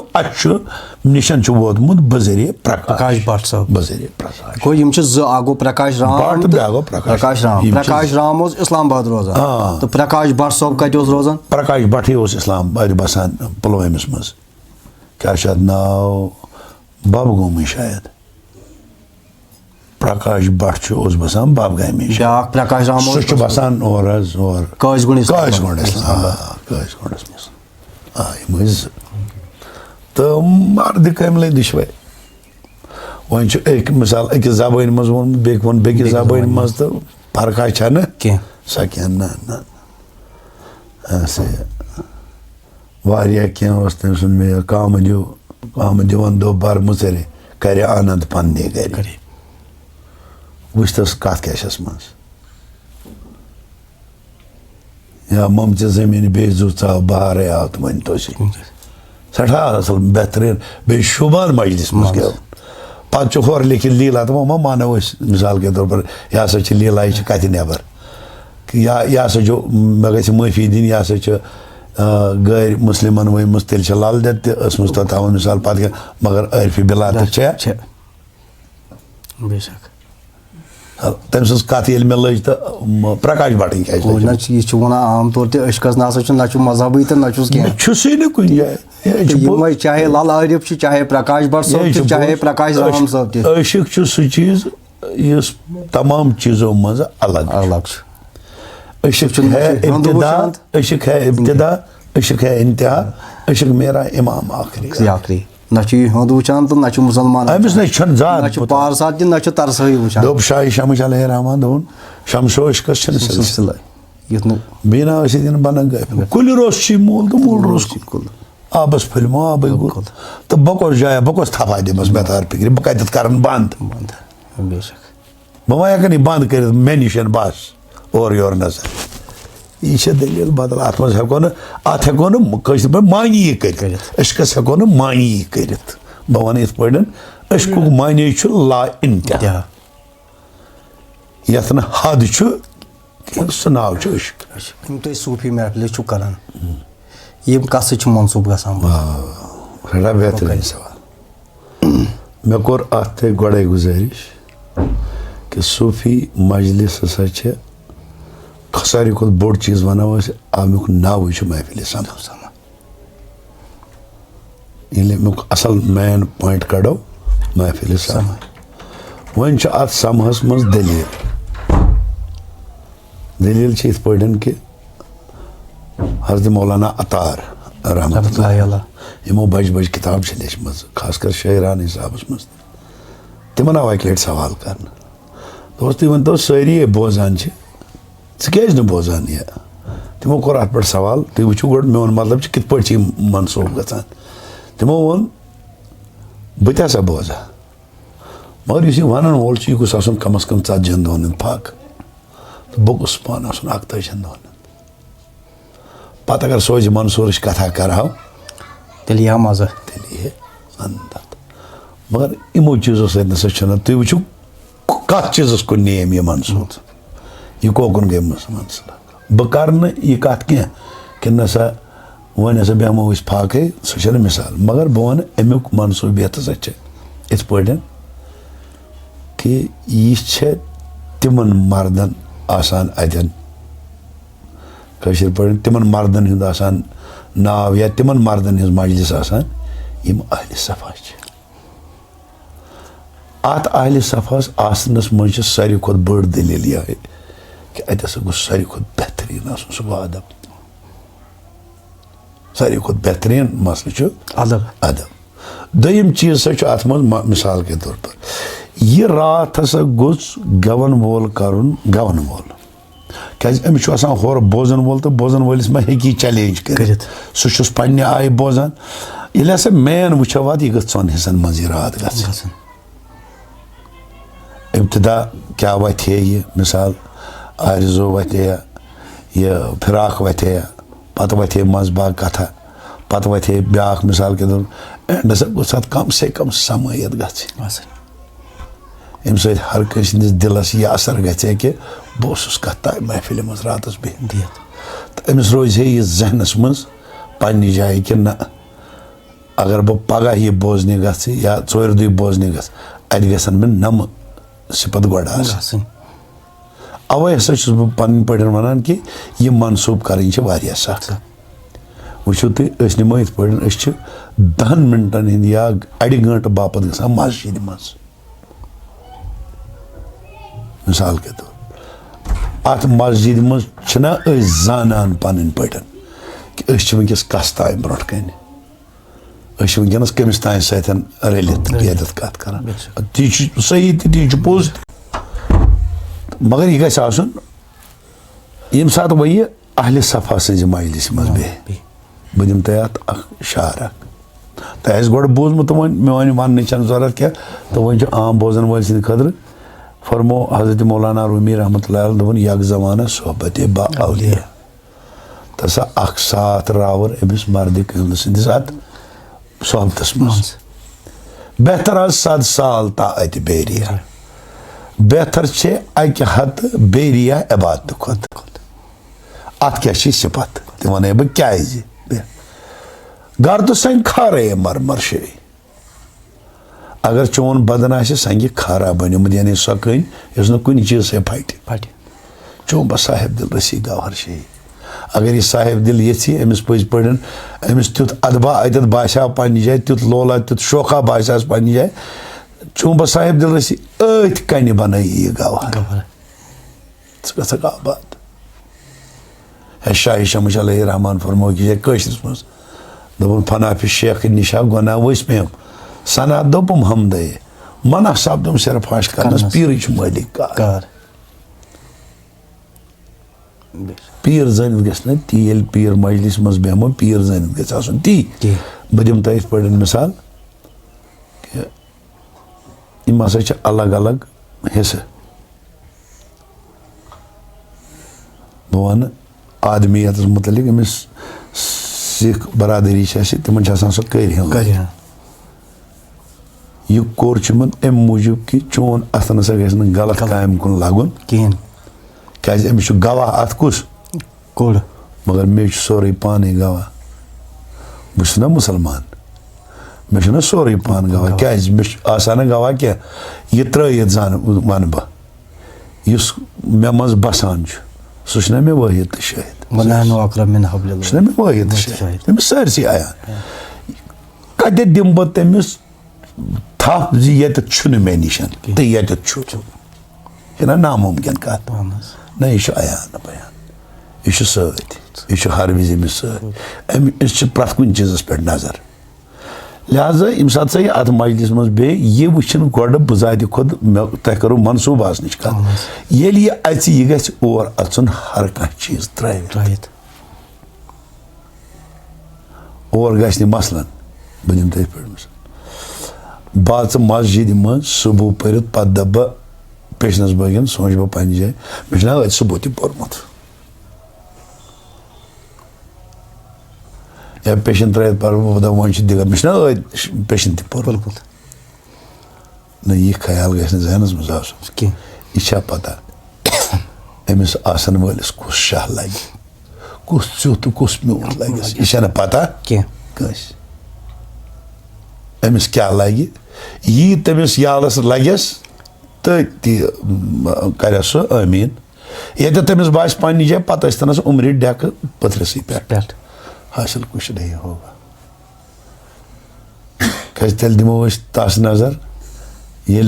निशन वोतमुत बजरिए प्रकाश भट्ट साहब बजरिए प्रकाश गो आगो प्रकाश राम प्रकाश राम इस्लामाबाद रोजान तो प्रकाश भट्ट साहब कत रोजान प्रकाश भट्ट इस्लामाबाद बसान पुलवामिस मज क्या नाव बबगोम शायद प्रकाश भट्ट बसान बबगामी प्रकाश राम सह बसान और काशगुंड तो मर्द कम दिशवे वन मिसाल अकिस जबान मज वो बेकिस जबान मज तो फर्का सह क्या वारिया क्या तम सुन मे काम दिवन दो बार मुचरे कर आनंद पन्ने गर वुस कत क्या मज या मम जमीन बेजू चाव बहारे आव तो वन तो सठा असल बेहतरीन बे शुभान मजलिस मज गो पे होर लिखित लीला तो मा मानो मिसाल के तौर पर यह सा लीला यह कत नबर यह जो मे ग माफी दिन यह गैर मुस्लिमन वमस तेल लाल दे तसम तो मिसाल पे मगर अर्फी बिला तो तम सज कत मे लज तो प्रकाश भट्ट यह वन आम तौर तशकस ना मजहबी तो नही न कुन जाए चाहे लाल आरिफ चाहे प्रकाश भट्ट साहब चाहे प्रकाश राम साहब अशिक सह चीज इस तमाम चीज़ों मज अलग अशिक है इब्तिदा अशिक है इब्तिदा अशिक है इंतहा अशिक मेरा इमाम आखिरी ना हिंद वुचान तो ना मुसलमान अमिस जात पारसा ना तरसई वुचान दोप शाह शमश अलैहि रहमान दोन शमशो इश्कस सिलसिला बिना दिन बन गए कुल रोस मूल तो मूल रोस कुल आबस फिल्मो आब गुल तो बकोस जाया बकोस थपा दिमस बेतार फिक्र बह कत कर बंद बह हेक बंद कर मे निश बस और योर नजर यह दलील बदल अत मज हेको नशर पे मानी कर अशकस हेको न मानी कर बह वन इत पे अशक मानी ला इंतहा यथ न हद सह नाव अशक तुम सूफी महफिल करान यम कस मनसूब गसान बड़ा बेहतरीन सवाल मे कोर अत गोड़े गुजारिश कि सूफी मजलिस हसा सारी खुद बोड़ चीज वनो अमुक नाव महफिल समा अमुक असल मेन पॉइंट कड़ो महफिल समा वन अत समहस मज दलील इत पढ़न कि हजरत मौलाना अतार रहमतुल्लाह यमो बज बज किताब लेचम खासकर शायरान हिसाब मज तिमन आव अक लट सवाल कर दोस्त तुम वन तो सारी बोजान क्या बोजान यह तमो कोर अत पे सवाल तुम वो गो मोन मतलब कित पे मनसूब गसान तमो वोन बह बोजा मगर इस वन वोल यह गुस कम अज कम 40 दोहन फाक तो बह गुस पान 41 दोहन पत अगर सोच मंसूर कथा करो तेल यह मजा तेल अंदर मगर इमो चीज़ों सत ना तुम वो कत चीज़ कुन नेम यह मंसूर यह कोकुन गई मसला बह कर यह कत कि नसा वन हसा बेहमो फाक सह मिसाल मगर बह वन अमुक मनसूबियत हसा इत पे कि यह तिमन मर्दन आसान अतन कशर पे तिमन मर्दन हिंद आसान नाव या तिमन मर्दन हिंद मजलिस आसान यम अहले सफा अत अहले सफास आसनस मज सारी खुद बड़ दलील यह कि अत हसा गुस सारी खुद बेहतरीन आसन सह अदब सारी खुद बेहतरीन मसल अदब अदब दोयम चीज सह अत मज मिसाल के तौर पर यह रात हसा गुस गवन वोल करुन गवन वोल क्या होर बोजन वोल तो बोजन वलिस मा हेकी चैलेंज कर सह पे आय बोजान ये हसा मेन वो वात यह गन हिस्सन मज रात ग इब्तदा क्या वथे यह मिसाल आरजो वथे यह फिराक वथे पत वथे मजबाग कथा पत वथे ब्या मिसाल के तौर एंडस गुस कम से कम समयत गम सत हर कंस दिलस यह असर गे कि बस कत महफिल मज रात बिहन तो अमिस रोज है यह जहनस मज पन्ने जाए कि ना अगर बह पगह यह बोजने या 4 दुह बोजने अत गन मे नम सिपत गोड़ अवे हसा बह पन्न पे वन कि यह मनसूब कर सख वो तुम नमो इत पे 10 मिनटन हिंद या अड़ गंट बापत ग मस्जिद मज मिसाल के तौर अत मस्जिद मज जानान पन पे कि वनकस कस तान ब्रो कन वनकस कमिस तान सत रलित गेदत कत कर ती सही ती पोज मगर यह गन यम सात वह अहले सफा सज मजलिस मज बह दिम तुम अत शार तह गोड़ बूजमुत वो मे वन जरूरत क्या तो वो आम बोजन वाल सद खतर फरमो हजरत मौलाना रूमी रहमतुल्लाह अलैह दोन यक ज़माना सोहबत बा औलिया तसा अख साथ रावर अमिस मर्द कल सदिस अत सोहबतस मज बेहतर आज 7 साल ता अत बेरिया बेहतर अक हत बेरिया इबादत खुद अत क्या सिफत तम वन बह क्या गर तो सन खारे मरमर शे अगर चोन बदन आंगे खारा बनमुत यानी सो कन यस कुन चीज से फट चोन बह साहिब दिल रसी गौहर शे अगर यह साहिब दिल ये अमिस पज पे अमिस तुत अदबा अत बासा पन्ने जाए तुत लोला तुत शोखा बासा पन्ने जाए चोन बह साहिब दिल रसी अथ कन बन यह गौहर ग आबाद शाह शमश अलैहि रहमान फरमो कि कशरस मज दोपन फनाफि शेख निशा गोना वस मेम सना दोपम हमदे मना सपदम सिर्फ फाश करनस पीर मालिक कार पीर जन गन ती ये पीर मजलिस मज बेहमो पीर जन गन ती बह दिम तथ पे मिसाल कि यम हसा अलग अलग हिस्से बह वन आदमियत मुतलिक अमिस सिख बरादरी तिमन सो कर यह कोर अम मूजूब कि चोन अत नसा ग गलत काम कुन लगुन कहें क्या अमिस गवाह अत कुस कोड़ मगर मे सोरे पाने गवाह बह छुस ना मुसलमान मे छुना सोरे पान गवाह क्या मे आसान गवाह क्या यह त्रयित जान वन बह युस मे मज बसान सह छुना मे वाहिद तो शाहिद छुना मे वाहिद तो शाहिद तमिस सरसी आयान कत दिम बह तमिस थप जी ये मे निशन तो ये ना नामुमकिन कत ना यह आयान बयान यह सत यह हर विज अमिस सत प्रथ कुन चीज़ पे नजर लिहाजा यम सात सा अत मजलिस मज बे यह वुन गोड बजात खुद तह करो मनसूब आसनिच कत ये अच यह गि और अचुन हर कह चीज त्रित और गि मसलन बह दिम तथ पे बह मस्जिद मज सुबह पर पत दप पेशनस बगन सोच बह पन्ने जाए मे सुबह तह पोर्मुत या पेशन त्रित पर बह वो दिगर मे पेशन तह पोर्मुत न यह ख्याल गि जहनस मज आसन यह पता अमिस आसन वलिस कुस शाह लगे कुस चुत कुस म्यूट लगिस यह पता कस अमिस क्या लगे यी तमिस यालस लगिस तो कर सह आमीन ये तमिस बास पन्ने जाए पत तनस उम्र डेक पथरस पे हासिल कुछ नहीं होगा कस तेल दिमो तस नजर ये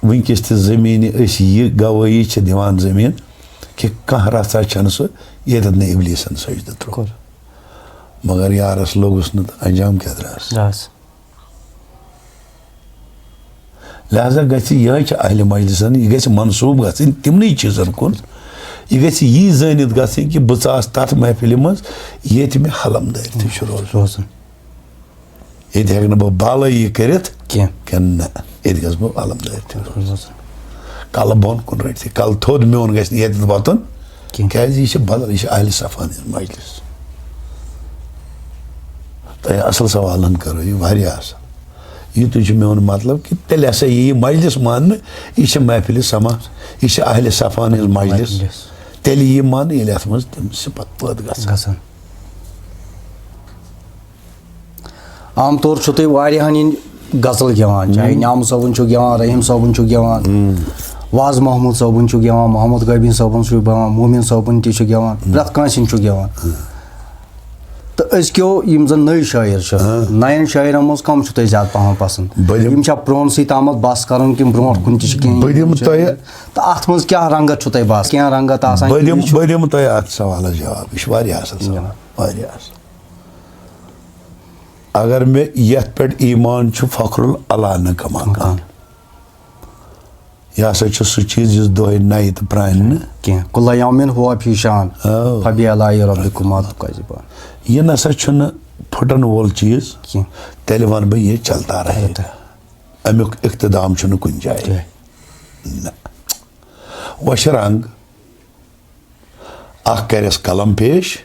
वनकस त जमीन यह गवाही दिवान जमीन कि कह रसा छन सह ये न इबलीसन सजद त्रो मगर यारस लोगुस न अंजाम क्या द्रास लिहाजा गह अहल मजलिसन यह गि मनसूब गन तिमन चीज़न कुन यह गि यी जानित गन कि बह आस तथ महफिल मज ये मे हलमदारी तह रोजन ये हेक न बह बालई कर न ये गस बह अलमदारी रोजन कल बोन कुन रट कल थोद मोन गि वतन क्या यह बदल यह अहल सफान मजलिस तह असल सवालन करो यह वारिया आसान युत मोन मतलब कि तेल हसा यह मजलिस मान यह महफिल समा यह अहल सफान मजलिस तेल यह मान ये अत मज तम सिपत पद गसान आम तौर तुम गजल गवान चाहे न्याम सोबन गवान रहीम सोबन गवान वाज महमूद सोबन गवान मोहम्मद गबीन सोबन गवान मोमिन सोबन तह गवान प्रथ कान गवान तो अजक्यो यम जन नई शायर नयन शायरन मज कम तुम ज्यादा पहन पसंद प्रोनस तम बस कर कि ब्रो कुन तो अत मज क्या रंगत तुम बस क्या रंगत बह दिम तह अत सवाल जवाब यह असल सवाल अगर मे यथ पे ईमान फ़खरुल अला न कमान यह हसा सह चीज इस दोह नई तो प्रान कुल्ला यौमिन हुआ फी शान फबी अलाई रब्बिकुम तुकज़िबान यह नसा फुटन वोल चीज तेल वन बह यह चलता रहे अमुक इख्तिदाम कुन जाए वश रंग करस कलम पेश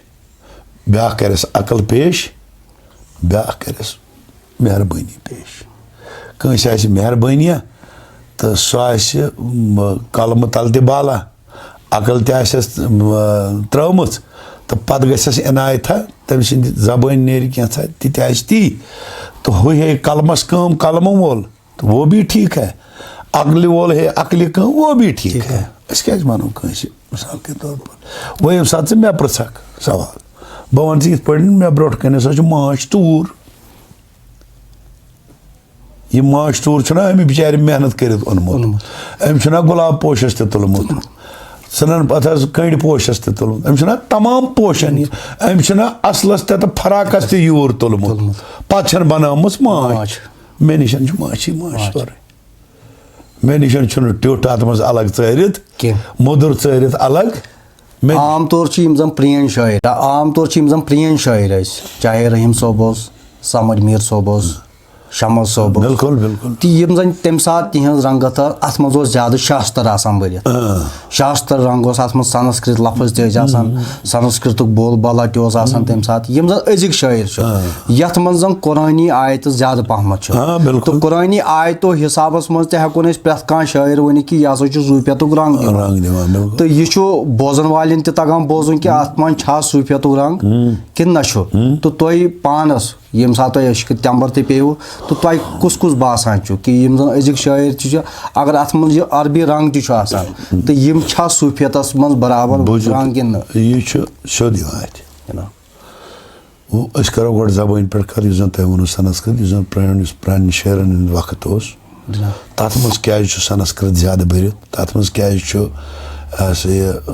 ब्या करस अकल पेश ब्या करस मेहरबानी पेश कंस मेहरबानिया तो सह कलम तल त बाला अकल तस त्रमत तो पत गस इनायत तम सद जबान नेर क्या ती तो हो है कलमस कम कलम वोल तो वो भी ठीक है अकल वोल है अकल कम वो भी ठीक है क्या वनो कंस मिसाल के तौर पर वो ये सात मे पृछक सवाल बह वन पे मे ब्रो कन सो माच तूर यह माच तूर अमि बिचार मेहनत कर अम गुलाब पोशस तुलमुत सनन पत कंड पोशस तुलमुत अम तमाम पोशन अम असलस तो फराकस यूर तुलमुत पत बनाम माच मे निशन माची माच सोरे मे निशन ट्युट अत मज अलग चरित मुदुर चरित अलग आम तौर जन प्रेन शायर आम तौर जन प्रेन शायर चाहे रहीम सोब समर मीर सोब Shamal Sob बिल्कुल बिल्कुल यम जन तम सात तिहज रंगत अत मज ज्यादा शास्त्र आसान भरित शास्त्र रंग अत संस्कृत लफज तन संस्कृत बोल बाला तम सात यम जन अजिक शायर यथ मज जन कुरानी आयत ज्यादा पहमत तो कुरानी आयतो हिसाब मज हेको प्रेथ कह शायर वन कि यह हसा सूफियतुक रंग तो यह बोजन वाले तगान बोजन कि अत मन सूफियतुक रंग कि न तो तुम पानस यम सात इश्क तंबर ते पेव तो तुम कुस कुस बासान कि यम जन अजिक शायर अगर अत मज अरबी रंग तक तो यम सूफियत मज बराबर रंग कि यह सोद करो गो जबान पे कर तुम वो संस्कृत जन प्रान शेरन हंद वक्त तथ मज क्या संस्कृत ज्यादा भर तथ मज क्या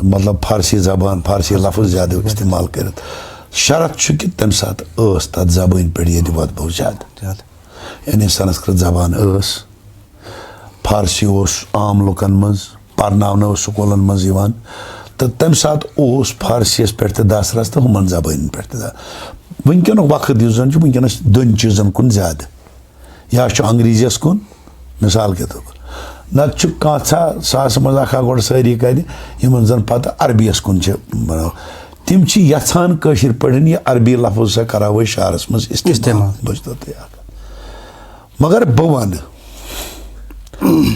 मतलब फारसी जबान फारसी लफ्ज ज्यादा इस्तेमाल कर शरत कि तम सात तथ जबान पे ये वतबो ज्यादा यानी संस्कृत जबान फारसी आम लुकन मज पर्न स्कूलन मज तो तम सात फारसी पे दसरस तो हुमन जबान पे वनकन वक्त वनकस दोन चीज़न कुन ज्यादा या अंग्रेजीस कुन मिसाल के तौर पर नत कथा सास मजा गो सारी कद इन जन पे अरबीस कुन बनाओ तम यहान कशिर पे यह अरबी लफ्ज सा करो शारस मज इस्तेमाल बस तो तैयार मगर बह वन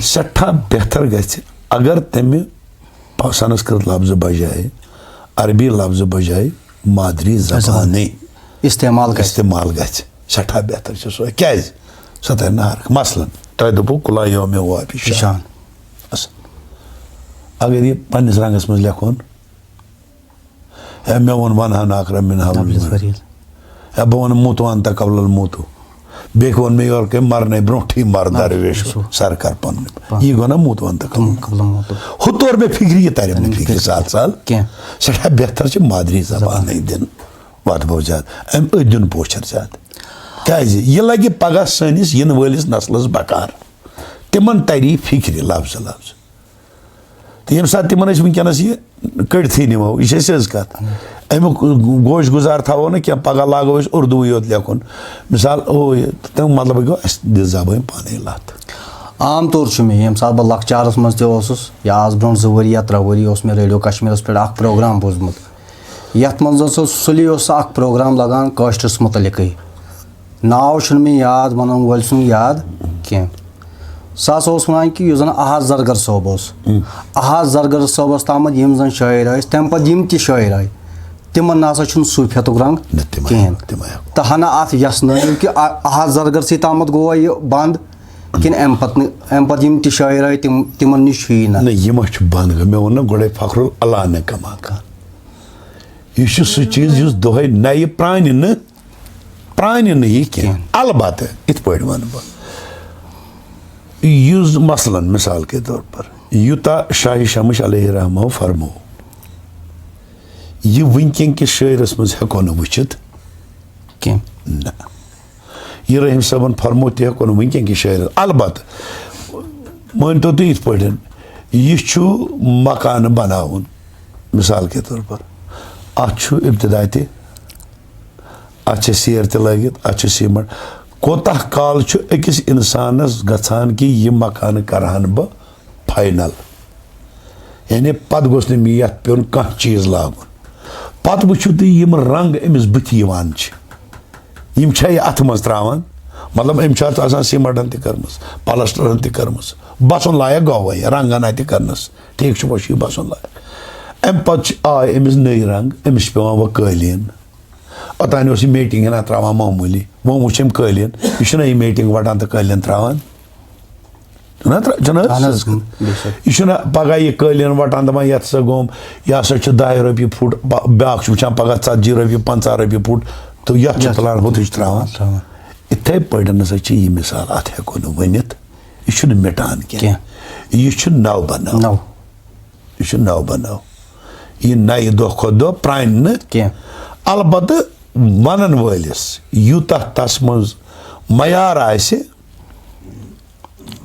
सठा बेहतर गि अगर तमें संस्कृत लफ्ज बजाय अरबी लफ्ज बजाय मादरी जबान इस्तेमाल गि सठा बेहतर सो क्या सो तर नार मसलन तुम दोपो कुला योम वापी शान अगर यह पन्निस रंगस मज लेखन मे वो वन नाकरा मिन बह वन मुत अंत कबल मुतु बे वो मे और के मरने ब्रोठी मर दरवेश सर कर पन यह गो ना मुत अंत कबल हु तौर में फिक्री तर फिक्र साल साल सठा बेहतर मादरी जबान दिन वतबो ज्यादा अम दिन पोचर ज्यादा क्या यह लगे पगह सनिस इन वलिस नस्लस बकार तिमन तरी फिक्र लफ्ज लफ्ज तो ये सात तिमन वनकस यह कड़थी निमो यह कत अमुक गोश गुजार थो ना क्या पगह लागो उर्दू योत लेखन मिसाल तम मतलब गो दि जबान पाने लत आम तौर मे ये सात बह लकचारस मज या आज ब्रो 2 वरी या 3 वरी मे रेडियो कश्मीरस पे प्रोग्राम बोजमुत यथ मज सुली प्रोग्राम लगान काश्तस मुतलिक नाव मे याद वन वोल सुन याद कह सह वन कि जन अहाज जरगर सोब अहाज जरगर सोबस तम यम जन शायर तम पे शायर आय तिमन ना सूफियतुक रंग कहें तो हना अत यसन कि अहाज जरगर सी तम गो यह बंद कि अम पे शायर आय तिमन निश ना यह बंद मे वो गोड़े फखरुल अल्लाह ने कमा यह सह चीज दोहे नए प्रान यह कह अलबत् इत पे वन बह मसलन मिसाल के तौर पर यूता शाह शमश अलैहि रहमो फरमो यह वनकन किस शायरस मज हेको न वुचित ना यह रहीम साहबन फरमो तह हेको न वनकन किस शायर अलबत् मान तो इत पे यह मकान बनावन मिसाल के तौर पर अत इब्तदा अत सेर त लगित अत सीमेंट कोतः काल अकिस इंसानस गछान कि यह मकान करहन बह फाइनल यानी पत गोस न मे यथ पेन कह चीज लागुन पत वुचु तुम यम रंग अमिस बुथ यवान यम अथ मज त्रावान मतलब अम सीमेंटन तर्मस पलस्टरन तर्मस बसन लायक गो रंगन अत करनस ठीक वह बसन लायक अम पे आय अमिस नई रंग अमिस पेवान वह कालीन ओतान मेटिंग हना त्रावान मामूली वो वुचम कालीन यह मेटिंग वटान तो कालीन त्रावान यह पगह यह कालीन वटान दपान ये सा गोम यह हसा 10 रपये फुट ब्याक वुचान पगह 40 रपये 50 रपये फुट तो ये तुलान होत त्रावान इथे पे हसा यह मिसाल अत हेको न वनित यह मिटान कह यह नव बनाव यह नव बनाव यह नए दो खो दो प्रान न कह अलबत् वन वलिस यूता तस मज मयार आसे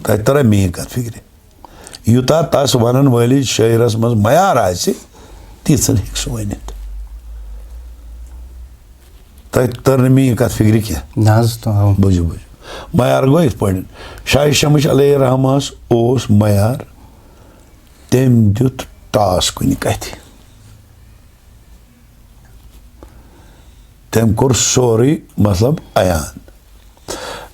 तर मे कत फिक्र यूता तस वन वलिस शायरस मज मयार आसे तीसन हेक सह वनित तर मे कत फिक्र क्या बुझो बुझो मयार गो इत पड़न शाह शमश अलैहि रहमास ओस मयार तेम दुत टास कुन कथ तेम कोर सोरी मतलब अयान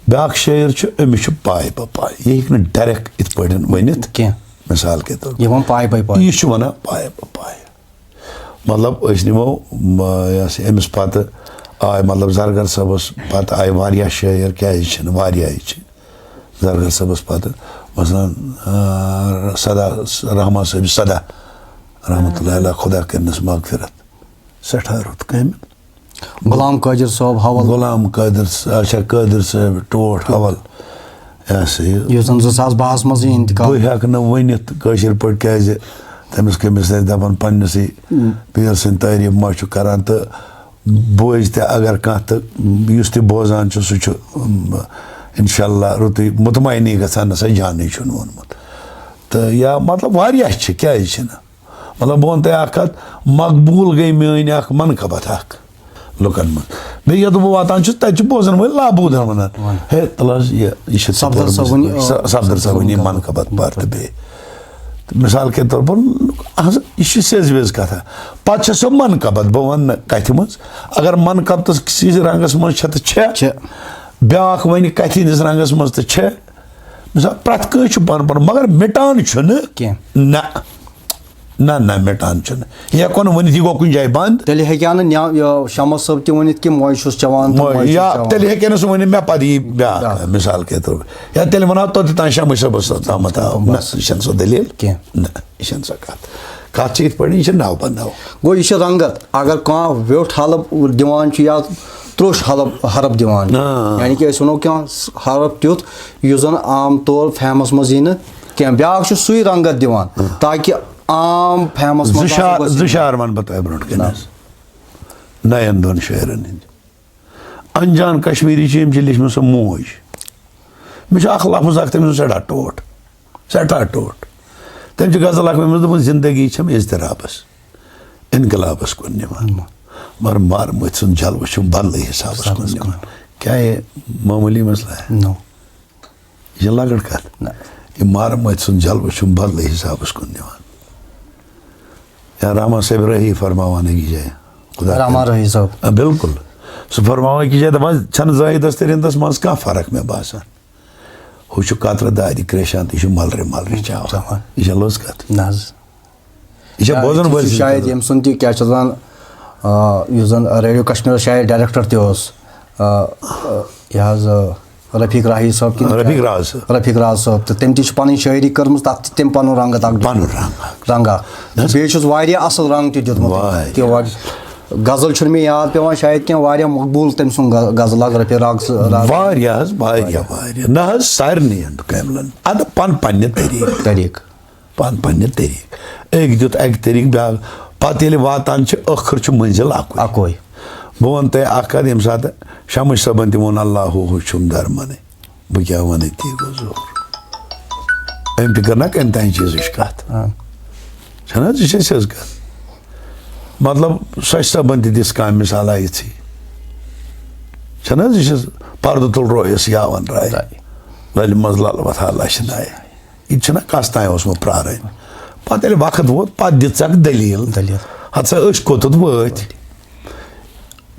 ब्याक शेर अमिस पाए पाए यह हेक डायरेक्ट इत पड़न वनित क्या मिसाल के तौर ये पाए पाए यह वन पाए पाए मतलब नमो अमिस पत आय मतलब जरगर सबस पत आय वारिया शेर क्या जरगर सबस पत मसलन सदा रहमान साहब सदा रहमतुल्लाह अलैह खुदा करनस मगफिरत सठा रुत कम गुलाम कादिर साहब हवल गुलाम कादिर अच्छा कादिर साहब टोट हवल यह 2012 मज इंतकाल बह हेक वनित कशर पे क्या तमिस कमिस दपान पन्नस पीर सद तारीफ मा करान तो बोझ ते अगर कह तो बोजान सह इंशाअल्लाह रुत मुतमईनी गसान नसा जानी वोनमुत तो या मतलब वारिया क्या मतलब बह वन तक मकबूल गई मेन मनकबत लुकन मज बे बह वातान तक बोजन वल लाबूदन वन हे तलस यह सफदर सबनी मनकबत पर तो बे मिसाल के तौर पर यह सेज वेज कथा पे सो मनकबत बह वन कथ मज अगर मनकबत किसी रंगस मज तो ब्याक वन कथ हंदिस रंगस मज तो मिसाल प्रत कह पन पन मगर मिटान ना ना ना मिटान यह हेकोन वन यह गो कुछ जाए बंद तेल हे शमस सब तनित कि मोज चवान या तेल हे सह वन मे पे यह ब्या मिसाल के तौर पर या तेल वन तोत तान शमस सबस तमत आव ना यह सो दलील ना यह सो कत इत पे यह नाव पन नाव गो यह रंगत अगर कह व्योठ हलब दिवान या त्रोश हरब दिवान यानी कि वनो क्या हरब तुथ यह जन आम तौर फैमस मज यी क्या ब्याक सुई रंगत दिवान ताकि आम फैमस जुशार वन बता ब्रो नयन दोन शेरन हंद अनजान कश्मीरी लिखम सो मोज मे लफ्ज तमिस सठा टोट तम गजल दोपन जिंदगी छम इजतराबस इनकलाबस कुन निवान मगर मार मत सुन जलव बदल हिसाबस कुन निवान क्या ये मामूली मसला है यह लकड़ कत यह मार मत सुन जलव बदल हिसाबस कुन निवान या रहमान साहब रही फरमावाने की जाए खुदा रहमान रही साहब बिल्कुल सह फरमावा की जाए दपान छन जाहिदस तरिंदस मज कह फर्क मे बासान हु कतर दारि क्रेशान तो मलरे मलरे चावान यह लोज कत यह बोजन वल शायद यम सुन क्या रेडियो कश्मीर शायद डायरेक्टर यह रफीक राही साहब रफीक राज साहब तो तम पन शायरी कर्म तथ तम पन रंगत रंगा बे असल रंग तुत गजल मे याद पे शायद क्या मकबूल तम सुन गजल रफीक ना सारे कमलन अद पन पन्न तरीक पन पन्न तरीक एक दुत अक तरीक ब्या पे वातान आखिर मंजिल अकोई बह वन तह कत ये सात शमश सबन तोन अल्लाह छुम दरमन बह क्या वन ती गो जोर अम कर ना कम तान चीज कत यह कत मतलब सच सबन दिस कह मिसाल यी यह पर्द तुल रोयस यावन राय लल मज लल वथा लशन आय यह कस तान ओसमुत प्रारन पे वक्त वोत पे दिख दलील हत्सा कोतुत वत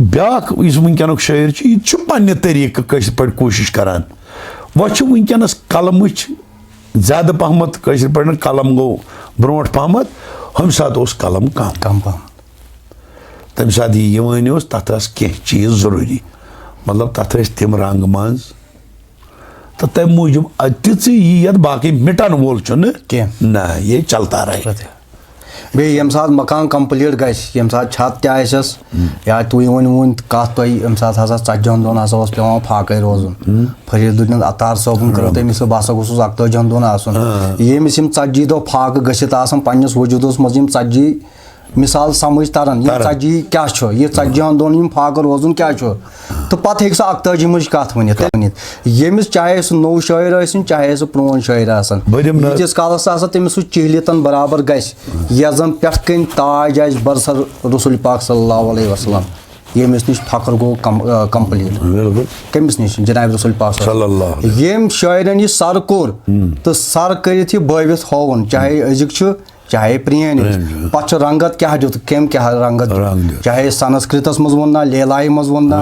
ब्याक वनक शायर यह पन्ने तरीक पे कोशिश करान वह वनकस कलम ज्यादा पहमत पे कलम गो ब्रो पहमत हम सात कलम कम तम सात यह तथ कह चीज जरूरी मतलब तथ तम रंग मज तो तम मूजूब ती ये बाकी मिटान वोल ना ये चलता रहे बे यम साथ मकान कंप्लीट गस यम साथ छत तस या तुम वन कत तुम यम साथ हसा 40 दोन हसा पे फाक रोजन फरीदुद्दीन अतार साहबन कर तमिस बह हसा गोस 41 दोन आसन यमिस 40 दो फाक गसित आसन पन्नस वजूदस मज 40 मिसाल समझ तरन यह 40 क्या यह 40 दोन फाक रोजन क्या तो पे हे 41 कत वन यमिस चाहे सह नौ शायर आसन चाहे सह प्रोन शायर आसन यीतिस कालस तमिस चिहलितन बराबर गस यह जन पे कन ताज आज बरसर रसूल पाक सल्लल्लाहु अलैहि वसल्लम येमिस निश फखर गो कंप्लीट बिल्कुल कमिस निश जनाब रसूल पाक सल्लल्लाहु अलैहि येम शायरन ये सर कोर तो सर करित ये बविस होवन चाहे अजिक छु चाहे प्रियन पछ रंगत क्या दित केम क्या रंगत चाहे संस्कृतस मज वन्ना लेलाई मज वन्ना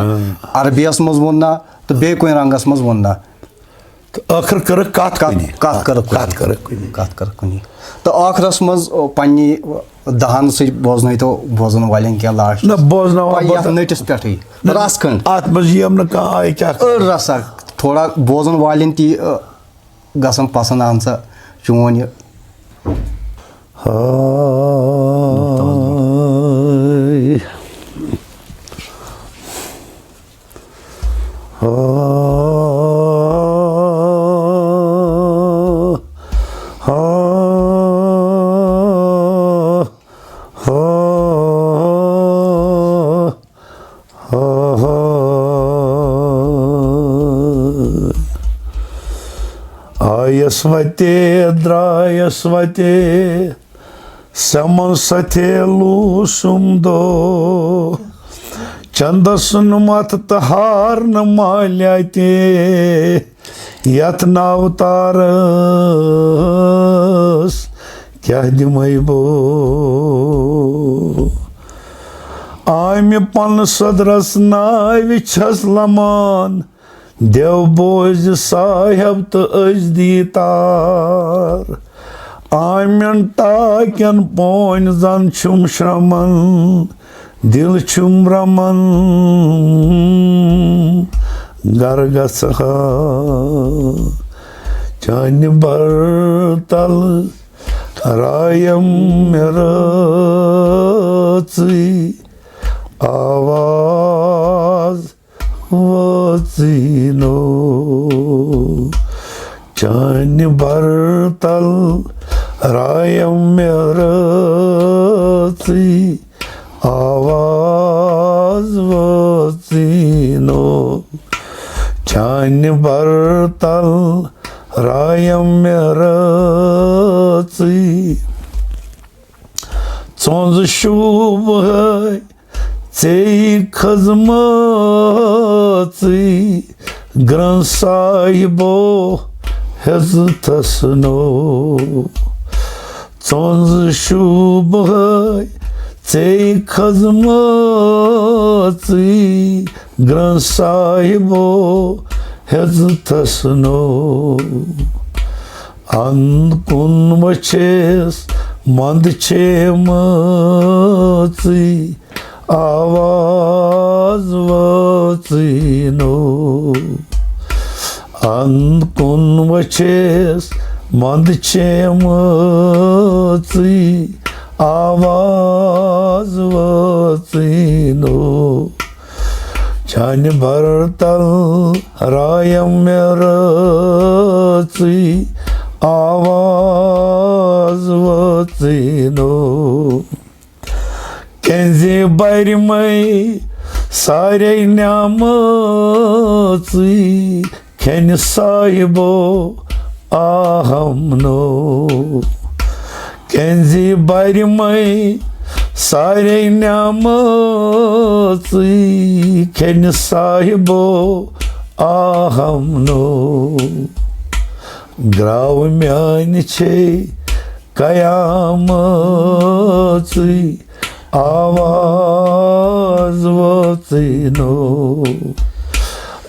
अरबियस मज वन्ना तो बे कोई रंगस मज वन्ना आखिर कर कत कर कुनी तो आखरस मज पन्नी दहन से बोजन तो बोजन वालें क्या लास्ट ना बोजना नटिस पे रस खंड अत मज यम न आय क्या रसा थोड़ा बोजन वालें ती गसन पसंद आन सा चोन ये Ayasvate drayasvate Samansatelu sumdo Chandasun mat tahar namalyate Yatnavtaras Kyahdimaibo Aymi pan sadras naivichas laman Dev boz sahib to azditar Amen taken poin zan chum shraman Dil chum raman Gargasaha Chani bartal Rayam meratsi Avaz Vazino Chani bartal Rayam meratsi Avaz vazino Chani bartal Rayam meratsi Tsonz shubhai Tsei khazmatsi Gran sahibo heztasno Tsonz shubhai Tsei khazmatsi Gran sahibo heztasno Ankun vaches mandchematsi Avaz vazino Ankun vaches mandchematsi Avaz vazino Chani bartal rayam meratsi Avaz vazino Kenzi bayrimay sarey namatsi Keni sahibo ahamno Kenzi bayrimay sarey namatsi Keni sahibo ahamno Grav myani çey kayamatsi Avaz vazino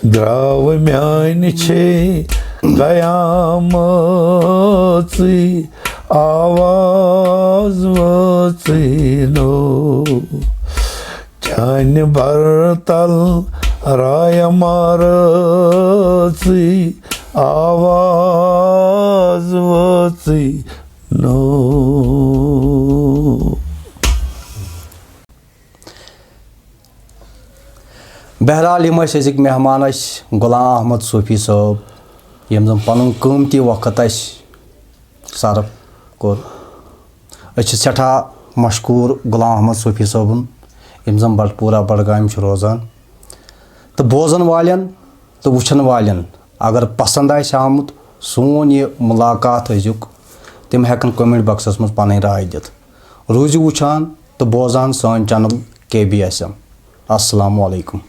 Grav myani çey kayamatsi Avaz vazino Chani bartal rayamarasi Avaz vazino बहरहाल यम अजिक मेहमान गुलाम अहमद सूफी साहब यम जन पन कीमती वक्त Surf core सठा मशकूर Ghulam Ahmad सूफी साहबन यम जन बटपूरा बडगाम रोजान तो बोजन वालन तो वुचन वालन अगर पसंद आमुत सोन यह मुलाकात अजुक तम हेकन कमेंट बॉक्सस मज पन राय दित रूजू वुचान तो बोजान सान चैनल KBSM अस्सलामु अलैकुम।